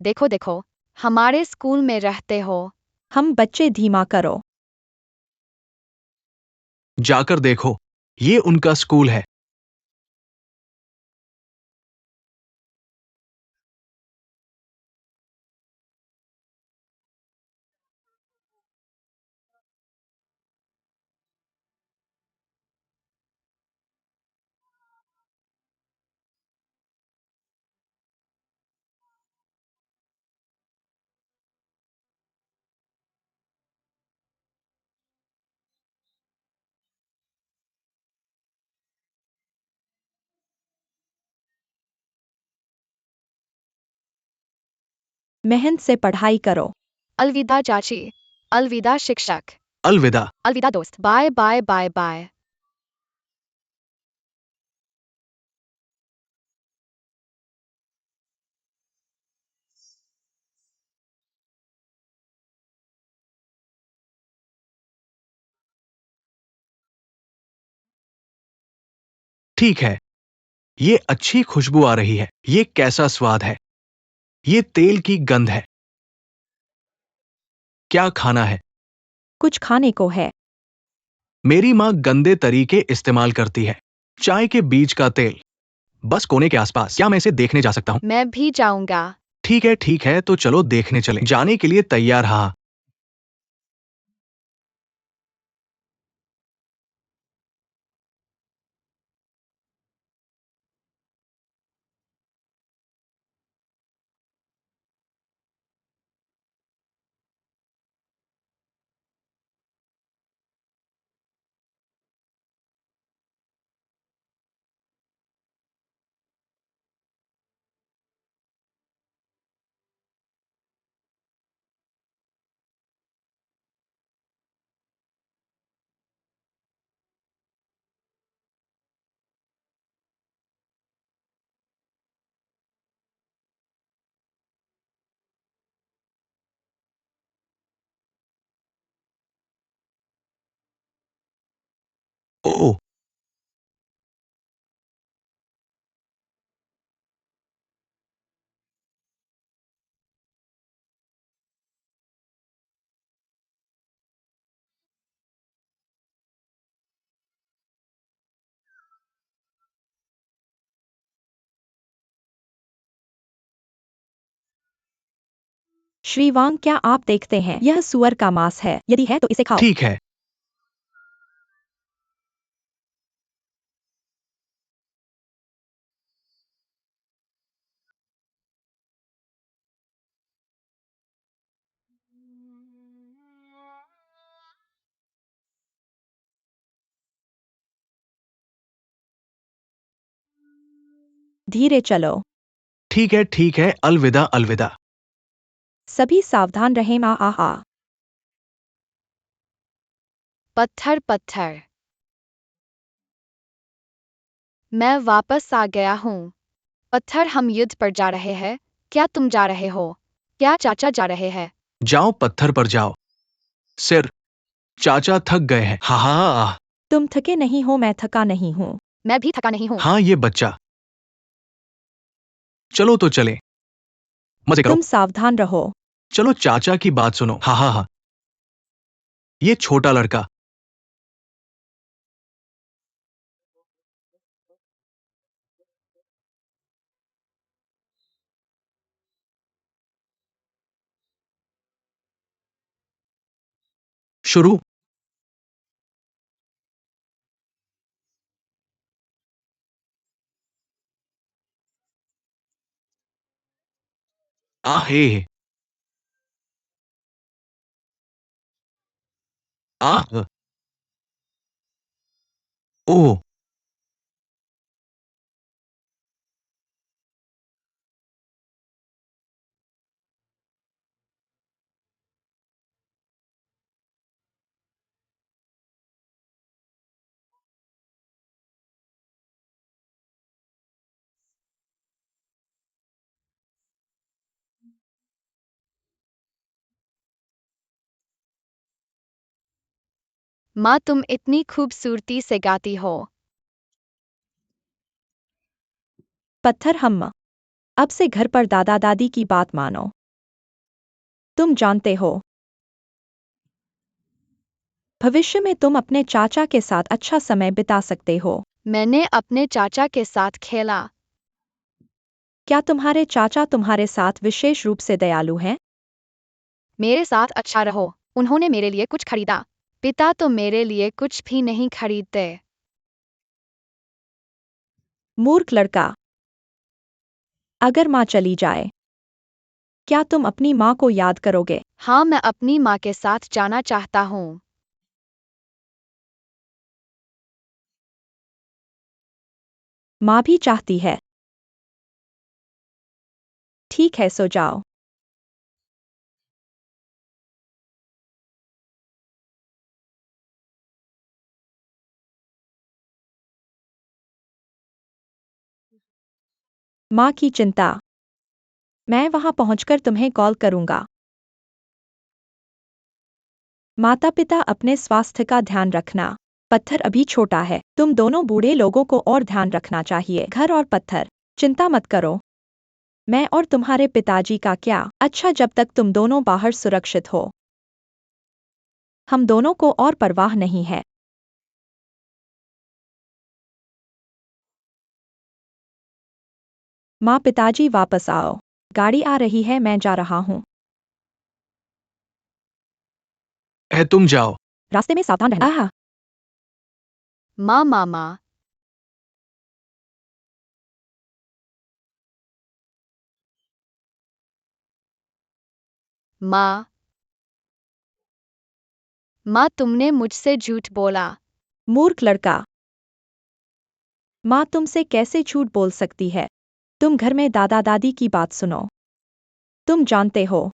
देखो देखो, हमारे स्कूल में रहते हो। हम बच्चे धीमा करो। जाकर देखो, ये उनका स्कूल है। मेहनत से पढ़ाई करो। अलविदा चाची। अलविदा शिक्षक। अलविदा। अलविदा दोस्त। Bye bye bye bye. ठीक है, ये अच्छी खुशबू आ रही है। ये कैसा स्वाद है? ये तेल की गंध है। क्या खाना है? कुछ खाने को है। मेरी माँ गंदे तरीके इस्तेमाल करती है। चाय के बीज का तेल। बस कोने के आसपास। क्या मैं इसे देखने जा सकता हूँ? मैं भी जाऊंगा। ठीक है, तो चलो देखने चले। जाने के लिए तैयार? हाँ। ओह। श्री वांग, क्या आप देखते हैं? यह सुअर का मांस है। यदि है तो इसे खाओ। ठीक है। धीरे चलो। ठीक है, अलविदा अलविदा। सभी सावधान रहें। आहा। पत्थर पत्थर। मैं वापस आ गया हूँ। पत्थर, हम युद्ध पर जा रहे हैं। क्या तुम जा रहे हो? क्या चाचा जा रहे हैं? जाओ पत्थर पर जाओ। सिर। चाचा थक गए हैं। हाँ हाँ हाँ। तुम थके नहीं हो, मैं थका नहीं हूँ। मैं भी थका नहीं हूँ। हाँ, ये बच्चा। चलो तो चले। मजे करो। तुम सावधान रहो। चलो चाचा की बात सुनो। हाँ हाँ हाँ। ये छोटा लड़का। शुरू। आहे। आह। ओ। माँ तुम इतनी खूबसूरती से गाती हो। पत्थर हम अब से घर पर दादा दादी की बात मानो। तुम जानते हो भविष्य में तुम अपने चाचा के साथ अच्छा समय बिता सकते हो। मैंने अपने चाचा के साथ खेला। क्या तुम्हारे चाचा तुम्हारे साथ विशेष रूप से दयालु हैं? मेरे साथ अच्छा रहो। उन्होंने मेरे लिए कुछ खरीदा। पिता तो मेरे लिए कुछ भी नहीं खरीदते। मूर्ख लड़का। अगर माँ चली जाए, क्या तुम अपनी माँ को याद करोगे? हाँ, मैं अपनी माँ के साथ जाना चाहता हूँ। माँ भी चाहती है। ठीक है, सो जाओ। माँ की चिंता। मैं वहां पहुंचकर तुम्हें कॉल करूंगा। माता पिता अपने स्वास्थ्य का ध्यान रखना। पत्थर अभी छोटा है, तुम दोनों बूढ़े लोगों को और ध्यान रखना चाहिए। घर और पत्थर, चिंता मत करो। मैं और तुम्हारे पिताजी का क्या? अच्छा, जब तक तुम दोनों बाहर सुरक्षित हो, हम दोनों को और परवाह नहीं है। माँ पिताजी वापस आओ। गाड़ी आ रही है, मैं जा रहा हूँ। तुम जाओ। रास्ते में सावधान रहना। आहा। माँ मामा। माँ। माँ तुमने मुझसे झूठ बोला। मूर्ख लड़का। माँ तुमसे कैसे झूठ बोल सकती है? तुम घर में दादा दादी की बात सुनो। तुम जानते हो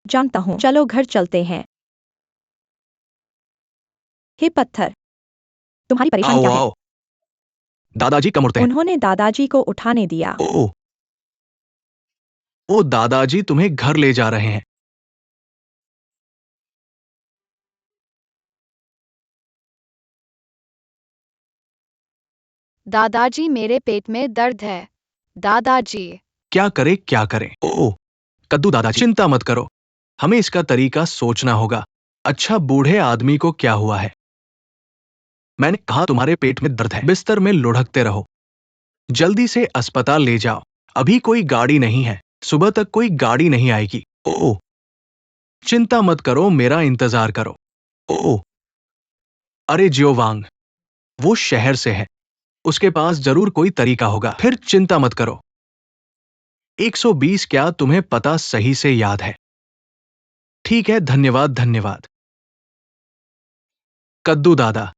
जानता हूँ, चलो घर चलते हैं। हे पत्थर, तुम्हारी परेशानी आओ क्या है? आओ। दादाजी कम उठते हैं। उन्होंने दादाजी को उठाने दिया। ओ। ओ दादाजी तुम्हें घर ले जा रहे हैं। दादाजी मेरे पेट में दर्द है। दादाजी। क्या करें क्या करें? ओ। कद्दू दादाजी चिंता मत करो, हमें इसका तरीका सोचना होगा। अच्छा, बूढ़े आदमी को क्या हुआ है? मैंने कहा तुम्हारे पेट में दर्द है, बिस्तर में लुढ़कते रहो। जल्दी से अस्पताल ले जाओ। अभी कोई गाड़ी नहीं है, सुबह तक कोई गाड़ी नहीं आएगी। ओ। चिंता मत करो, मेरा इंतजार करो। ओ। अरे जियोवांग, वो शहर से है, उसके पास जरूर कोई तरीका होगा। फिर चिंता मत करो। 120 क्या तुम्हें पता सही से याद है? ठीक है, धन्यवाद धन्यवाद। कद्दू दादा,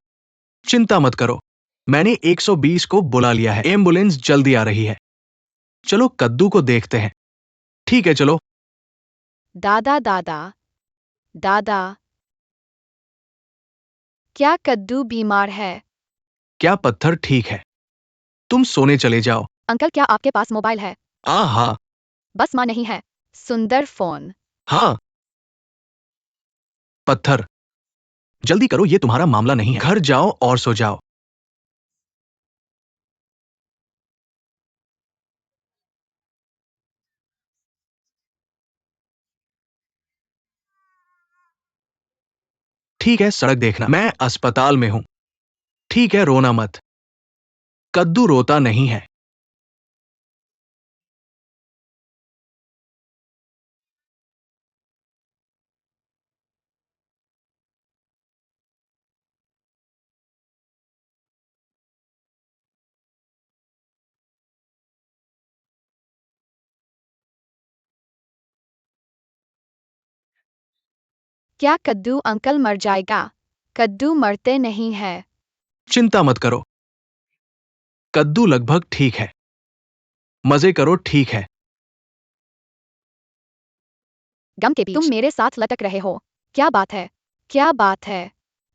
चिंता मत करो, मैंने 120 को बुला लिया है, एम्बुलेंस जल्दी आ रही है। चलो कद्दू को देखते हैं। ठीक है चलो। दादा दादा। दादा। क्या कद्दू बीमार है? क्या पत्थर ठीक है? तुम सोने चले जाओ। अंकल क्या आपके पास मोबाइल है? हाँ। बस माँ नहीं है। सुंदर फोन। हाँ। पत्थर, जल्दी करो, ये तुम्हारा मामला नहीं है। घर जाओ और सो जाओ। ठीक है, सड़क देखना। मैं अस्पताल में हूं। ठीक है, रोना मत। कद्दू रोता नहीं है। क्या कद्दू अंकल मर जाएगा? कद्दू मरते नहीं है। चिंता मत करो, कद्दू लगभग ठीक है। मजे करो, ठीक है। गम के बीच तुम मेरे साथ लटक रहे हो। क्या बात है? क्या बात है?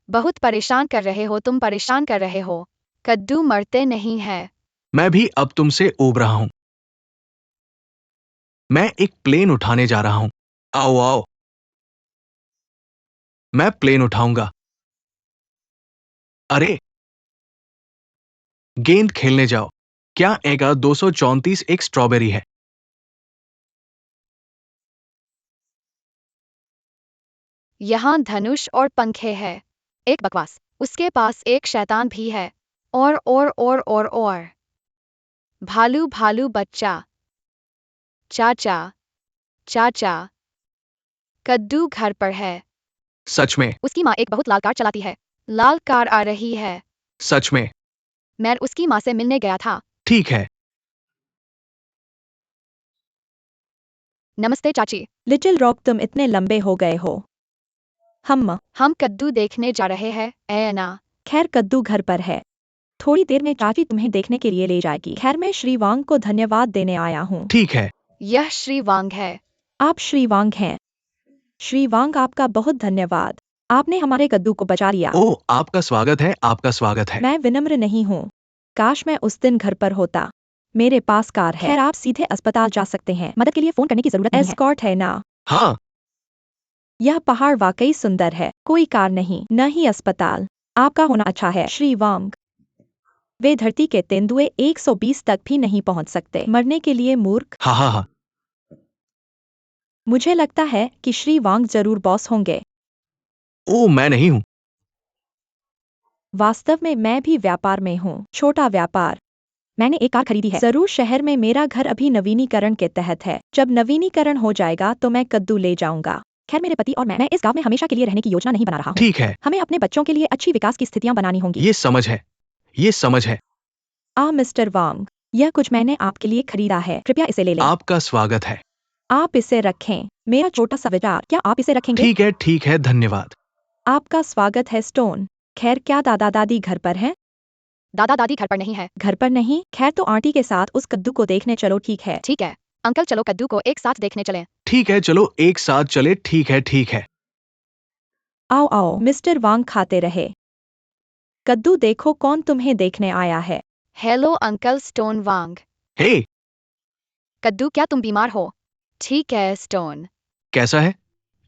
बहुत परेशान कर रहे हो, तुम परेशान कर रहे हो। कद्दू मरते नहीं है। मैं भी अब तुमसे ऊब रहा हूं। मैं एक प्लेन उठाने जा रहा हूं। आओ आओ, मैं प्लेन उठाऊंगा। अरे, गेंद खेलने जाओ। क्या एक 234 एक स्ट्रॉबेरी है? यहाँ धनुष और पंखे है। एक बकवास। उसके पास एक शैतान भी है। और भालू भालू बच्चा। चाचा। चाचा। कद्दू घर पर है। सच में? उसकी माँ एक बहुत लाल कार चलाती है। लाल कार आ रही है। सच में? मैं उसकी माँ से मिलने गया था। ठीक है। नमस्ते चाची। लिटिल रॉक, तुम इतने लंबे हो गए हो। हम कद्दू देखने जा रहे हैं, ऐना। खैर, कद्दू घर पर है। थोड़ी देर में चाची तुम्हें देखने के लिए ले जाएगी। खैर, मैं श्री वांग को धन्यवाद देने आया हूँ। ठीक है। यह श्री वांग है। आप श्री वांग हैं। श्री वांग, आपका बहुत धन्यवाद। आपने हमारे कद्दू को बचा लिया। ओह, आपका स्वागत है, आपका स्वागत है। मैं विनम्र नहीं हूँ। काश मैं उस दिन घर पर होता। मेरे पास कार है। खैर, आप सीधे अस्पताल जा सकते हैं। मदद के लिए फोन करने की जरूरत नहीं है। एस्कॉर्ट है ना? हाँ। यह पहाड़ वाकई सुंदर है। कोई कार नहीं, न ही अस्पताल। आपका होना अच्छा है, श्री वांग। वे धरती के तेंदुए 120 तक भी नहीं पहुंच सकते। मरने के लिए मूर्ख। हाँ हाँ हाँ। मुझे लगता है कि श्री वांग जरूर बॉस होंगे। ओह, मैं नहीं हूं। वास्तव में मैं भी व्यापार में हूँ। छोटा व्यापार। मैंने एक कार खरीदी है। जरूर शहर में। मेरा घर अभी नवीनीकरण के तहत है। जब नवीनीकरण हो जाएगा तो मैं कद्दू ले जाऊंगा। खैर, मेरे पति और मैं इस गांव में हमेशा के लिए रहने की योजना नहीं बना रहा हूँ। ठीक है। हमें अपने बच्चों के लिए अच्छी विकास की स्थितियां बनानी होंगी। ये समझ है, ये समझ है। मिस्टर वांग, यह कुछ मैंने आपके लिए खरीदा है। कृपया इसे ले लें। आपका स्वागत है। आप इसे रखें। मेरा छोटा सा विचार, क्या आप इसे रखेंगे? ठीक है, धन्यवाद। आपका स्वागत है, स्टोन। खैर, क्या दादा दादी घर पर हैं? दादा दादी घर पर नहीं है। घर पर नहीं? खैर, तो आंटी के साथ उस कद्दू को देखने चलो। ठीक है। ठीक है अंकल, चलो कद्दू को एक साथ देखने चलें। ठीक है, चलो एक साथ चले। ठीक है, ठीक है। आओ आओ, मिस्टर वांग खाते रहे। कद्दू देखो, कौन तुम्हें देखने आया है। हेलो अंकल स्टोन वांग। हे, कद्दू, क्या तुम बीमार हो? ठीक है स्टोन। कैसा है?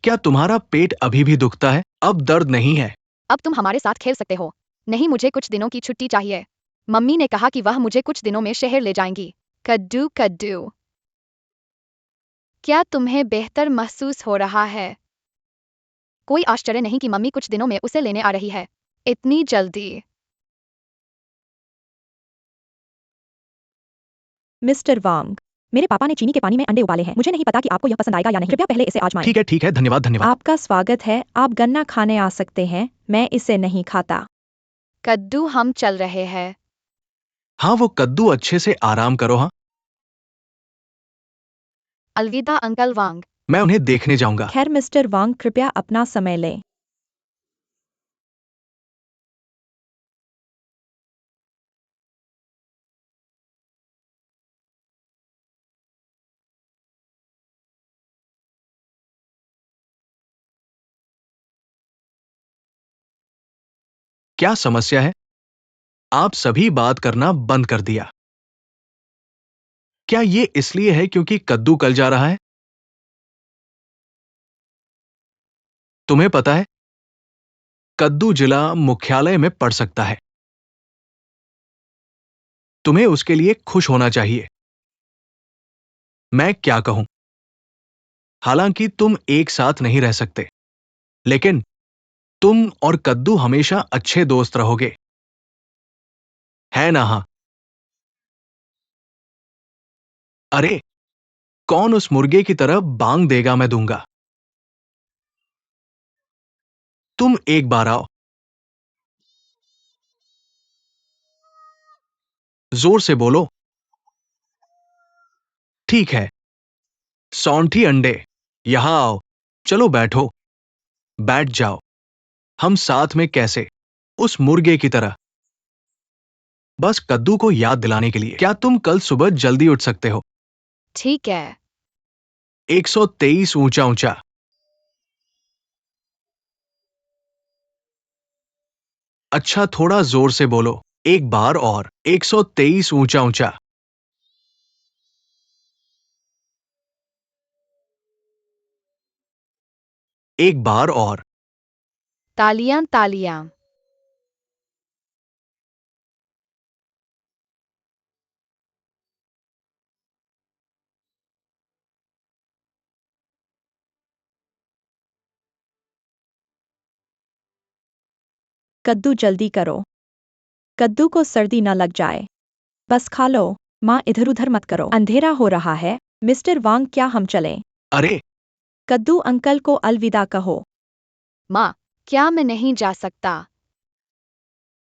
क्या तुम्हारा पेट अभी भी दुखता है? अब दर्द नहीं है? अब तुम हमारे साथ खेल सकते हो। नहीं, मुझे कुछ दिनों की छुट्टी चाहिए। मम्मी ने कहा कि वह मुझे कुछ दिनों में शहर ले जाएंगी। कद्दू कद्दू, क्या तुम्हें बेहतर महसूस हो रहा है? कोई आश्चर्य नहीं कि मम्मी कुछ दिनों में उसे लेने आ रही है। इतनी जल्दी? मिस्टर वांग, मेरे पापा ने चीनी के पानी में अंडे उबाले हैं। मुझे नहीं पता कि आपको यह पसंद आएगा या नहीं। कृपया पहले इसे आजमाएं। ठीक है, धन्यवाद धन्यवाद। आपका स्वागत है। आप गन्ना खाने आ सकते हैं। मैं इसे नहीं खाता। कद्दू, हम चल रहे हैं। हाँ, वो कद्दू, अच्छे से आराम करो। हाँ, अलविदा अंकल वांग। मैं उन्हें देखने जाऊंगा। खैर, मिस्टर वांग, कृपया अपना समय लें। क्या समस्या है? आप सभी बात करना बंद कर दिया। क्या ये इसलिए है क्योंकि कद्दू कल जा रहा है? तुम्हें पता है, कद्दू जिला मुख्यालय में पड़ सकता है। तुम्हें उसके लिए खुश होना चाहिए। मैं क्या कहूं? हालांकि तुम एक साथ नहीं रह सकते, लेकिन तुम और कद्दू हमेशा अच्छे दोस्त रहोगे, है ना? हाँ। अरे, कौन उस मुर्गे की तरह बांग देगा? मैं दूंगा। तुम एक बार आओ। जोर से बोलो। ठीक है। सौंठी अंडे, यहां आओ। चलो बैठो। बैठ जाओ। हम साथ में कैसे? उस मुर्गे की तरह। बस कद्दू को याद दिलाने के लिए। क्या तुम कल सुबह जल्दी उठ सकते हो? ठीक है। 123 ऊंचा ऊंचा। अच्छा, थोड़ा जोर से बोलो। एक बार और। 123 ऊंचा ऊंचा। एक बार और। तालियां तालियां। कद्दू जल्दी करो। कद्दू को सर्दी न लग जाए। बस खा लो। माँ इधर उधर मत करो, अंधेरा हो रहा है। मिस्टर वांग, क्या हम चलें? अरे, कद्दू अंकल को अलविदा कहो। माँ, क्या मैं नहीं जा सकता?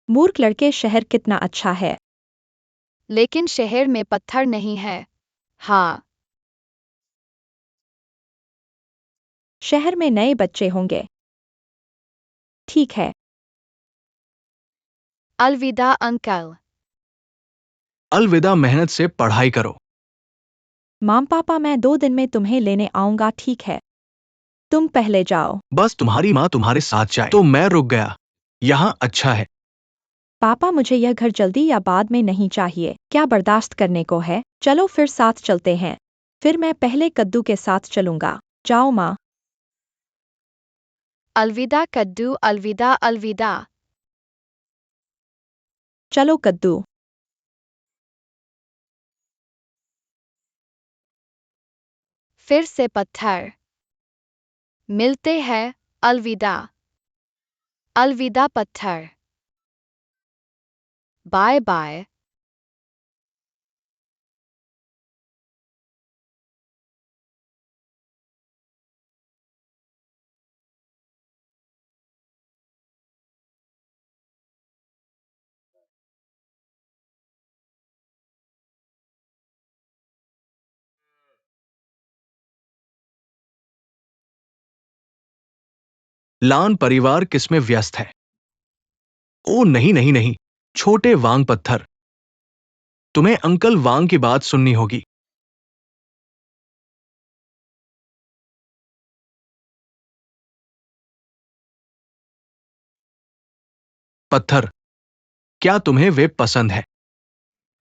मूर्ख लड़के, शहर कितना अच्छा है। लेकिन शहर में पत्थर नहीं है। हाँ। शहर में नए बच्चे होंगे। ठीक है। अलविदा अंकल। अलविदा। मेहनत से पढ़ाई करो। माम पापा, मैं 2 दिन में तुम्हें लेने आऊंगा, ठीक है? तुम पहले जाओ। बस तुम्हारी माँ तुम्हारे साथ जाए तो मैं रुक गया। यहां अच्छा है। पापा, मुझे यह घर जल्दी या बाद में नहीं चाहिए। क्या बर्दाश्त करने को है? चलो फिर साथ चलते हैं। फिर मैं पहले कद्दू के साथ चलूंगा। जाओ माँ। अलविदा कद्दू, अलविदा अलविदा। चलो कद्दू। फिर से पत्थर। मिलते हैं। अलविदा। अलविदा पत्थर। Bye bye. लान परिवार किसमें व्यस्त है? ओ नहीं नहीं नहीं, छोटे वांग पत्थर। तुम्हें अंकल वांग की बात सुननी होगी। पत्थर, क्या तुम्हें वे पसंद है?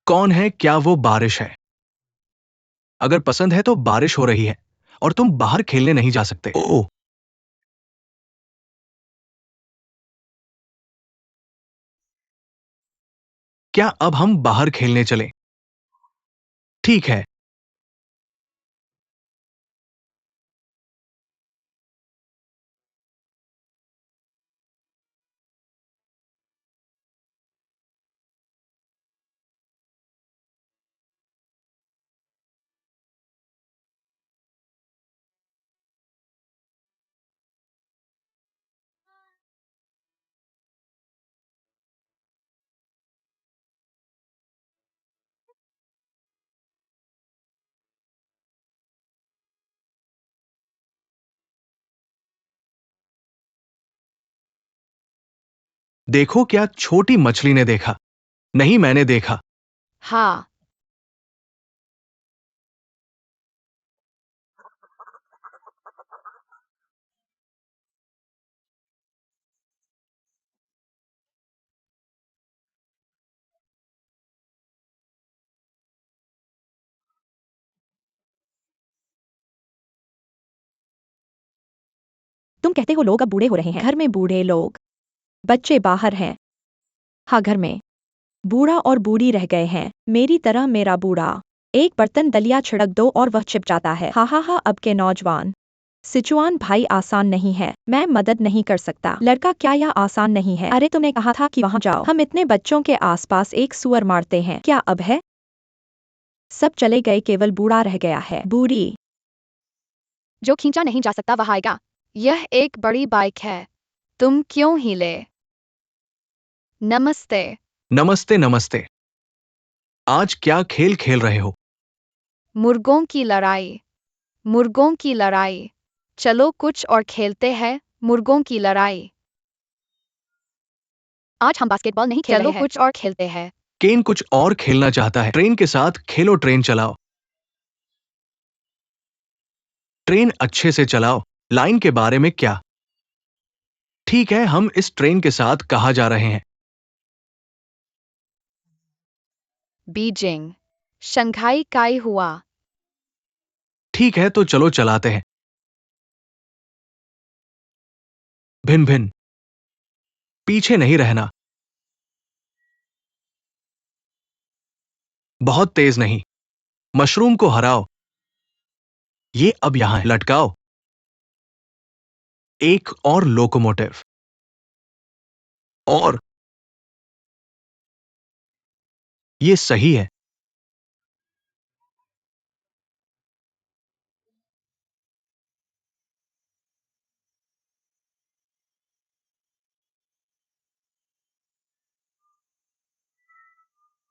कौन है? क्या वो बारिश है? अगर पसंद है तो बारिश हो रही है और तुम बाहर खेलने नहीं जा सकते। ओ, क्या अब हम बाहर खेलने चलें? ठीक है। देखो, क्या छोटी मछली ने देखा? नहीं, मैंने देखा। हाँ। तुम कहते हो लोग अब बूढ़े हो रहे हैं। घर में बूढ़े लोग, बच्चे बाहर हैं। हाँ, घर में बूढ़ा और बूढ़ी रह गए हैं, मेरी तरह। मेरा बूढ़ा एक बर्तन दलिया छिड़क दो और वह छिप जाता है। हा हा हा। अब के नौजवान सिचुआन भाई आसान नहीं है, मैं मदद नहीं कर सकता। लड़का क्या यह आसान नहीं है? अरे तुमने कहा था कि वहाँ जाओ। हम इतने बच्चों के आसपास एक सुअर मारते हैं, क्या अब है? सब चले गए, केवल बूढ़ा रह गया है। बूढ़ी। जो खींचा नहीं जा सकता वह आएगा। यह एक बड़ी बाइक है। तुम क्यों हिले? नमस्ते। नमस्ते नमस्ते। आज क्या खेल खेल रहे हो? मुर्गों की लड़ाई। मुर्गों की लड़ाई। चलो कुछ और खेलते हैं। मुर्गों की लड़ाई। आज हम बास्केटबॉल नहीं खेल रहे हैं। चलो कुछ और खेलते हैं। केन कुछ और खेलना चाहता है। ट्रेन के साथ खेलो, ट्रेन चलाओ। ट्रेन अच्छे से चलाओ। लाइन के बारे में क्या? ठीक है, हम इस ट्रेन के साथ कहाँ जा रहे हैं? बीजिंग। शंघाई काई हुआ। ठीक है, तो चलो चलाते हैं। भिन भिन। पीछे नहीं रहना। बहुत तेज नहीं। मशरूम को हराओ। ये अब यहां है, लटकाओ। एक और लोकोमोटिव। और ये सही है।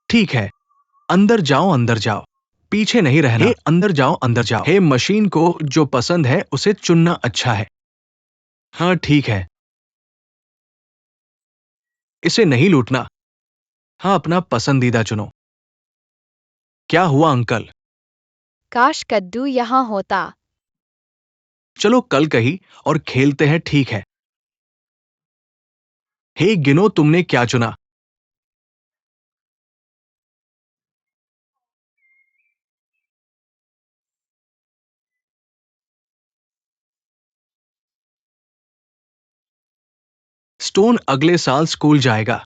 ठीक है, अंदर जाओ, अंदर जाओ। पीछे नहीं रहना। हे, अंदर जाओ, अंदर जाओ। हे, मशीन को जो पसंद है उसे चुनना अच्छा है। हाँ ठीक है। इसे नहीं लूटना। हाँ, अपना पसंदीदा चुनो। क्या हुआ अंकल? काश कद्दू यहाँ होता। चलो कल कहीं और खेलते हैं, ठीक है? हे, गिनो तुमने क्या चुना? स्टोन अगले साल स्कूल जाएगा।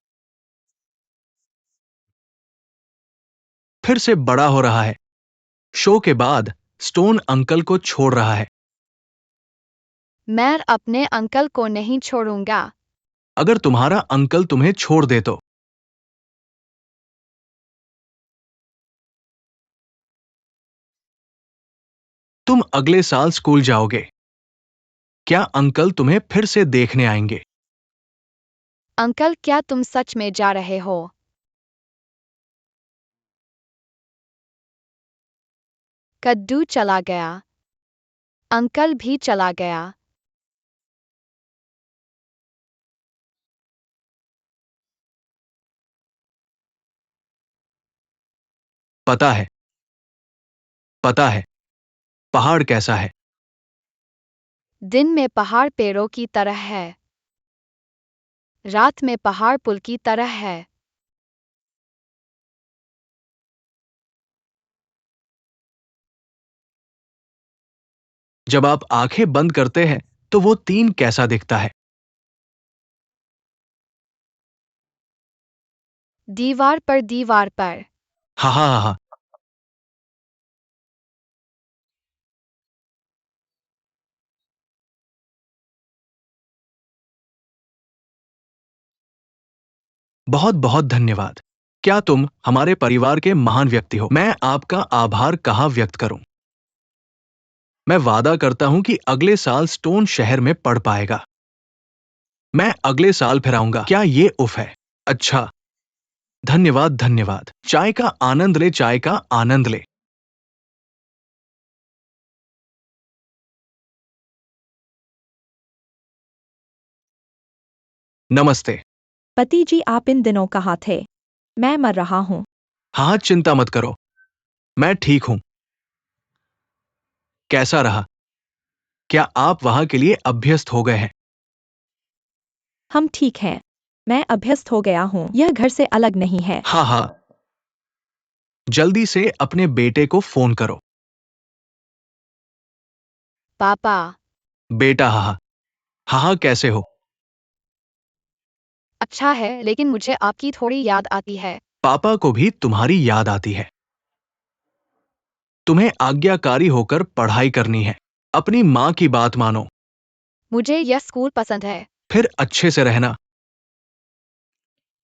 फिर से बड़ा हो रहा है। शो के बाद स्टोन अंकल को छोड़ रहा है। मैं अपने अंकल को नहीं छोड़ूंगा। अगर तुम्हारा अंकल तुम्हें छोड़ दे तो? तुम अगले साल स्कूल जाओगे। क्या अंकल तुम्हें फिर से देखने आएंगे? अंकल क्या तुम सच में जा रहे हो? कद्दू चला गया। अंकल भी चला गया। पता है। पता है। पहाड़ कैसा है? दिन में पहाड़ पेड़ों की तरह है। रात में पहाड़ पुल की तरह है। जब आप आंखें बंद करते हैं तो वो तीन कैसा दिखता है? दीवार पर दीवार पर। हा हा हा हा। बहुत बहुत धन्यवाद। क्या तुम हमारे परिवार के महान व्यक्ति हो। मैं आपका आभार कहाँ व्यक्त करूं। मैं वादा करता हूं कि अगले साल स्टोन शहर में पढ़ पाएगा। मैं अगले साल फिर आऊंगा। क्या ये उफ है? अच्छा। धन्यवाद धन्यवाद। चाय का आनंद ले, चाय का आनंद ले। नमस्ते। पति जी, आप इन दिनों कहाँ थे? मैं मर रहा हूँ। हाँ, चिंता मत करो। मैं ठीक हूं। कैसा रहा? क्या आप वहां के लिए अभ्यस्त हो गए हैं? हम ठीक हैं। मैं अभ्यस्त हो गया हूँ। यह घर से अलग नहीं है। हाँ हाँ। जल्दी से अपने बेटे को फोन करो। पापा। बेटा, हाँ हाँ। हाँ हाँ, कैसे हो? अच्छा है, लेकिन मुझे आपकी थोड़ी याद आती है। पापा को भी तुम्हारी याद आती है। तुम्हें आज्ञाकारी होकर पढ़ाई करनी है। अपनी माँ की बात मानो, मुझे यह स्कूल पसंद है। फिर अच्छे से रहना।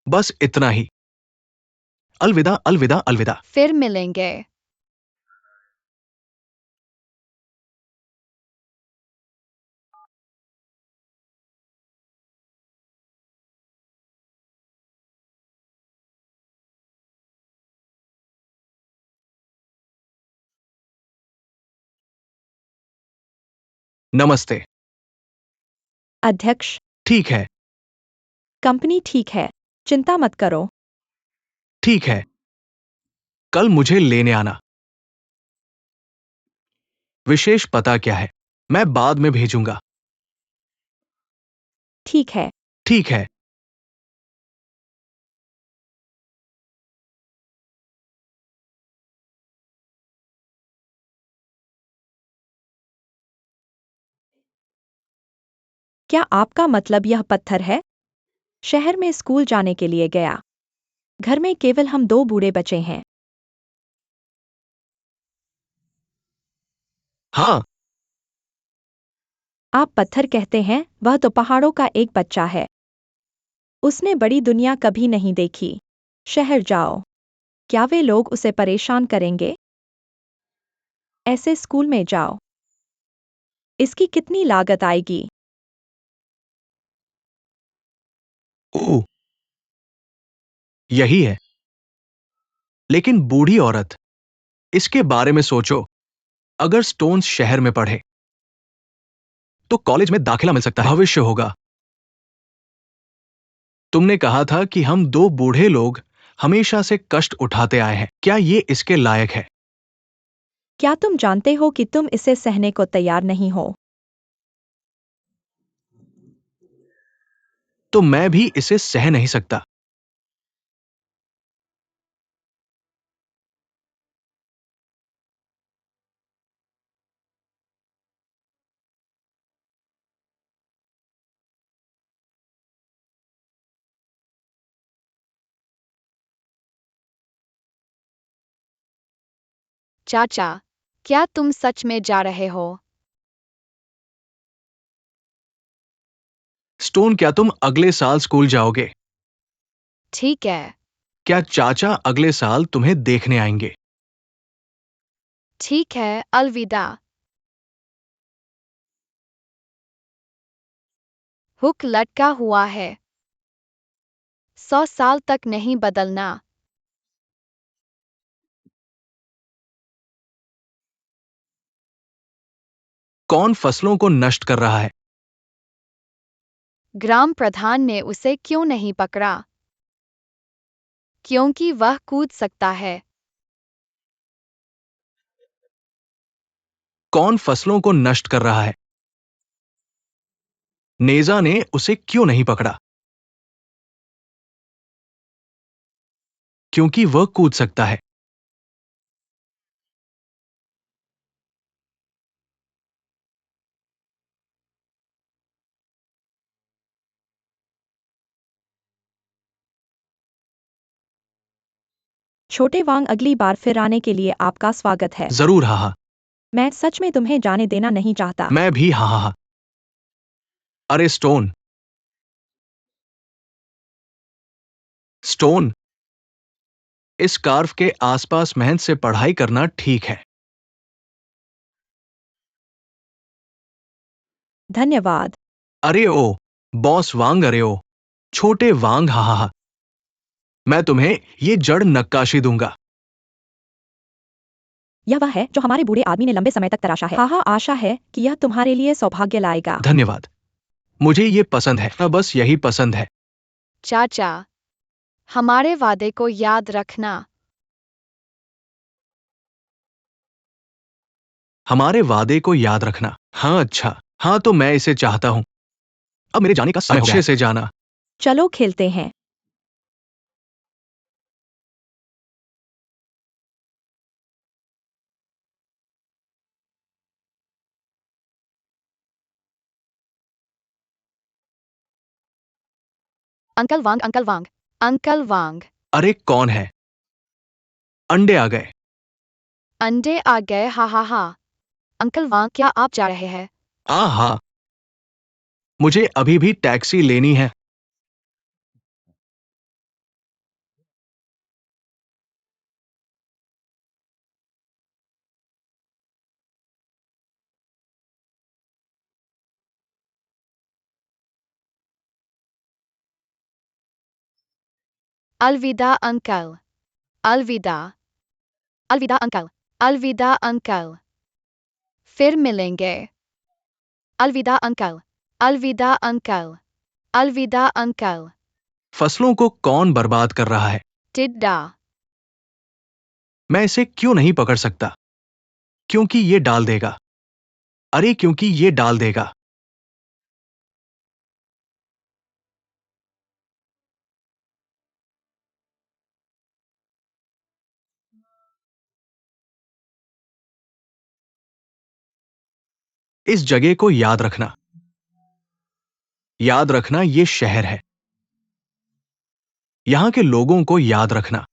बस इतना ही। अलविदा, अलविदा, अलविदा। फिर मिलेंगे। नमस्ते। अध्यक्ष, ठीक है, कंपनी ठीक है, चिंता मत करो। ठीक है। कल मुझे लेने आना। विशेष पता क्या है? मैं बाद में भेजूंगा। ठीक है। ठीक है। क्या आपका मतलब यह पत्थर है? शहर में स्कूल जाने के लिए गया। घर में केवल हम दो बूढ़े बचे हैं। हाँ, आप पत्थर कहते हैं, वह तो पहाड़ों का एक बच्चा है। उसने बड़ी दुनिया कभी नहीं देखी। शहर जाओ। क्या वे लोग उसे परेशान करेंगे? ऐसे स्कूल में जाओ। इसकी कितनी लागत आएगी? ओह, यही है। लेकिन बूढ़ी औरत, इसके बारे में सोचो। अगर स्टोन्स शहर में पढ़े तो कॉलेज में दाखिला मिल सकता है, भविष्य होगा। तुमने कहा था कि हम दो बूढ़े लोग हमेशा से कष्ट उठाते आए हैं। क्या ये इसके लायक है? क्या तुम जानते हो कि तुम इसे सहने को तैयार नहीं हो? तो मैं भी इसे सह नहीं सकता। चाचा, क्या तुम सच में जा रहे हो? स्टोन, क्या तुम अगले साल स्कूल जाओगे? ठीक है। क्या चाचा अगले साल तुम्हें देखने आएंगे? ठीक है, अलविदा। हुक लटका हुआ है। 100 साल तक नहीं बदलना। कौन फसलों को नष्ट कर रहा है? ग्राम प्रधान ने उसे क्यों नहीं पकड़ा? क्योंकि वह कूद सकता है। कौन फसलों को नष्ट कर रहा है? नेजा ने उसे क्यों नहीं पकड़ा? क्योंकि वह कूद सकता है। छोटे वांग, अगली बार फिर आने के लिए आपका स्वागत है। जरूर, हाँ हाँ। मैं सच में तुम्हें जाने देना नहीं चाहता। मैं भी, हाँ हाँ हाँ। अरे स्टोन, स्टोन, इस स्कार्फ के आसपास मेहनत से पढ़ाई करना ठीक है। धन्यवाद। अरे ओ, बॉस वांग, अरे ओ, छोटे वांग, हाँ हाँ हाँ। मैं तुम्हें ये जड़ नक्काशी दूंगा। यह वह है जो हमारे बूढ़े आदमी ने लंबे समय तक तराशा है। हाँ, आशा है कि यह तुम्हारे लिए सौभाग्य लाएगा। धन्यवाद। मुझे ये पसंद है। बस यही पसंद है। चाचा, हमारे वादे को याद रखना। हमारे वादे को याद रखना। हाँ, अच्छा। हाँ, तो मैं इसे चाहता हूं। अब मेरे जाने का समय हो गया है। अच्छे से जाना। चलो खेलते हैं। अंकल वांग, अंकल वांग, अंकल वांग। अरे कौन है? अंडे आ गए। अंडे आ गए, हा हा हा। अंकल वांग, क्या आप जा रहे हैं? हाँ, मुझे अभी भी टैक्सी लेनी है। अलविदा अंकल। अलविदा। अलविदा अंकल। अलविदा अंकल। फिर मिलेंगे। अलविदा अंकल। अलविदा अंकल। अलविदा अंकल। फसलों को कौन बर्बाद कर रहा है? टिड्डा। मैं इसे क्यों नहीं पकड़ सकता? क्योंकि ये डाल देगा। अरे क्योंकि ये डाल देगा। इस जगह को याद रखना। याद रखना, ये शहर है। यहां के लोगों को याद रखना।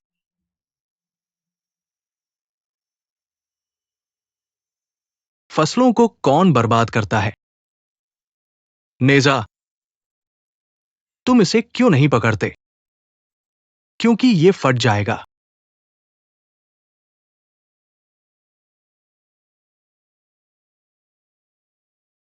फसलों को कौन बर्बाद करता है? नेजा, तुम इसे क्यों नहीं पकड़ते? क्योंकि ये फट जाएगा।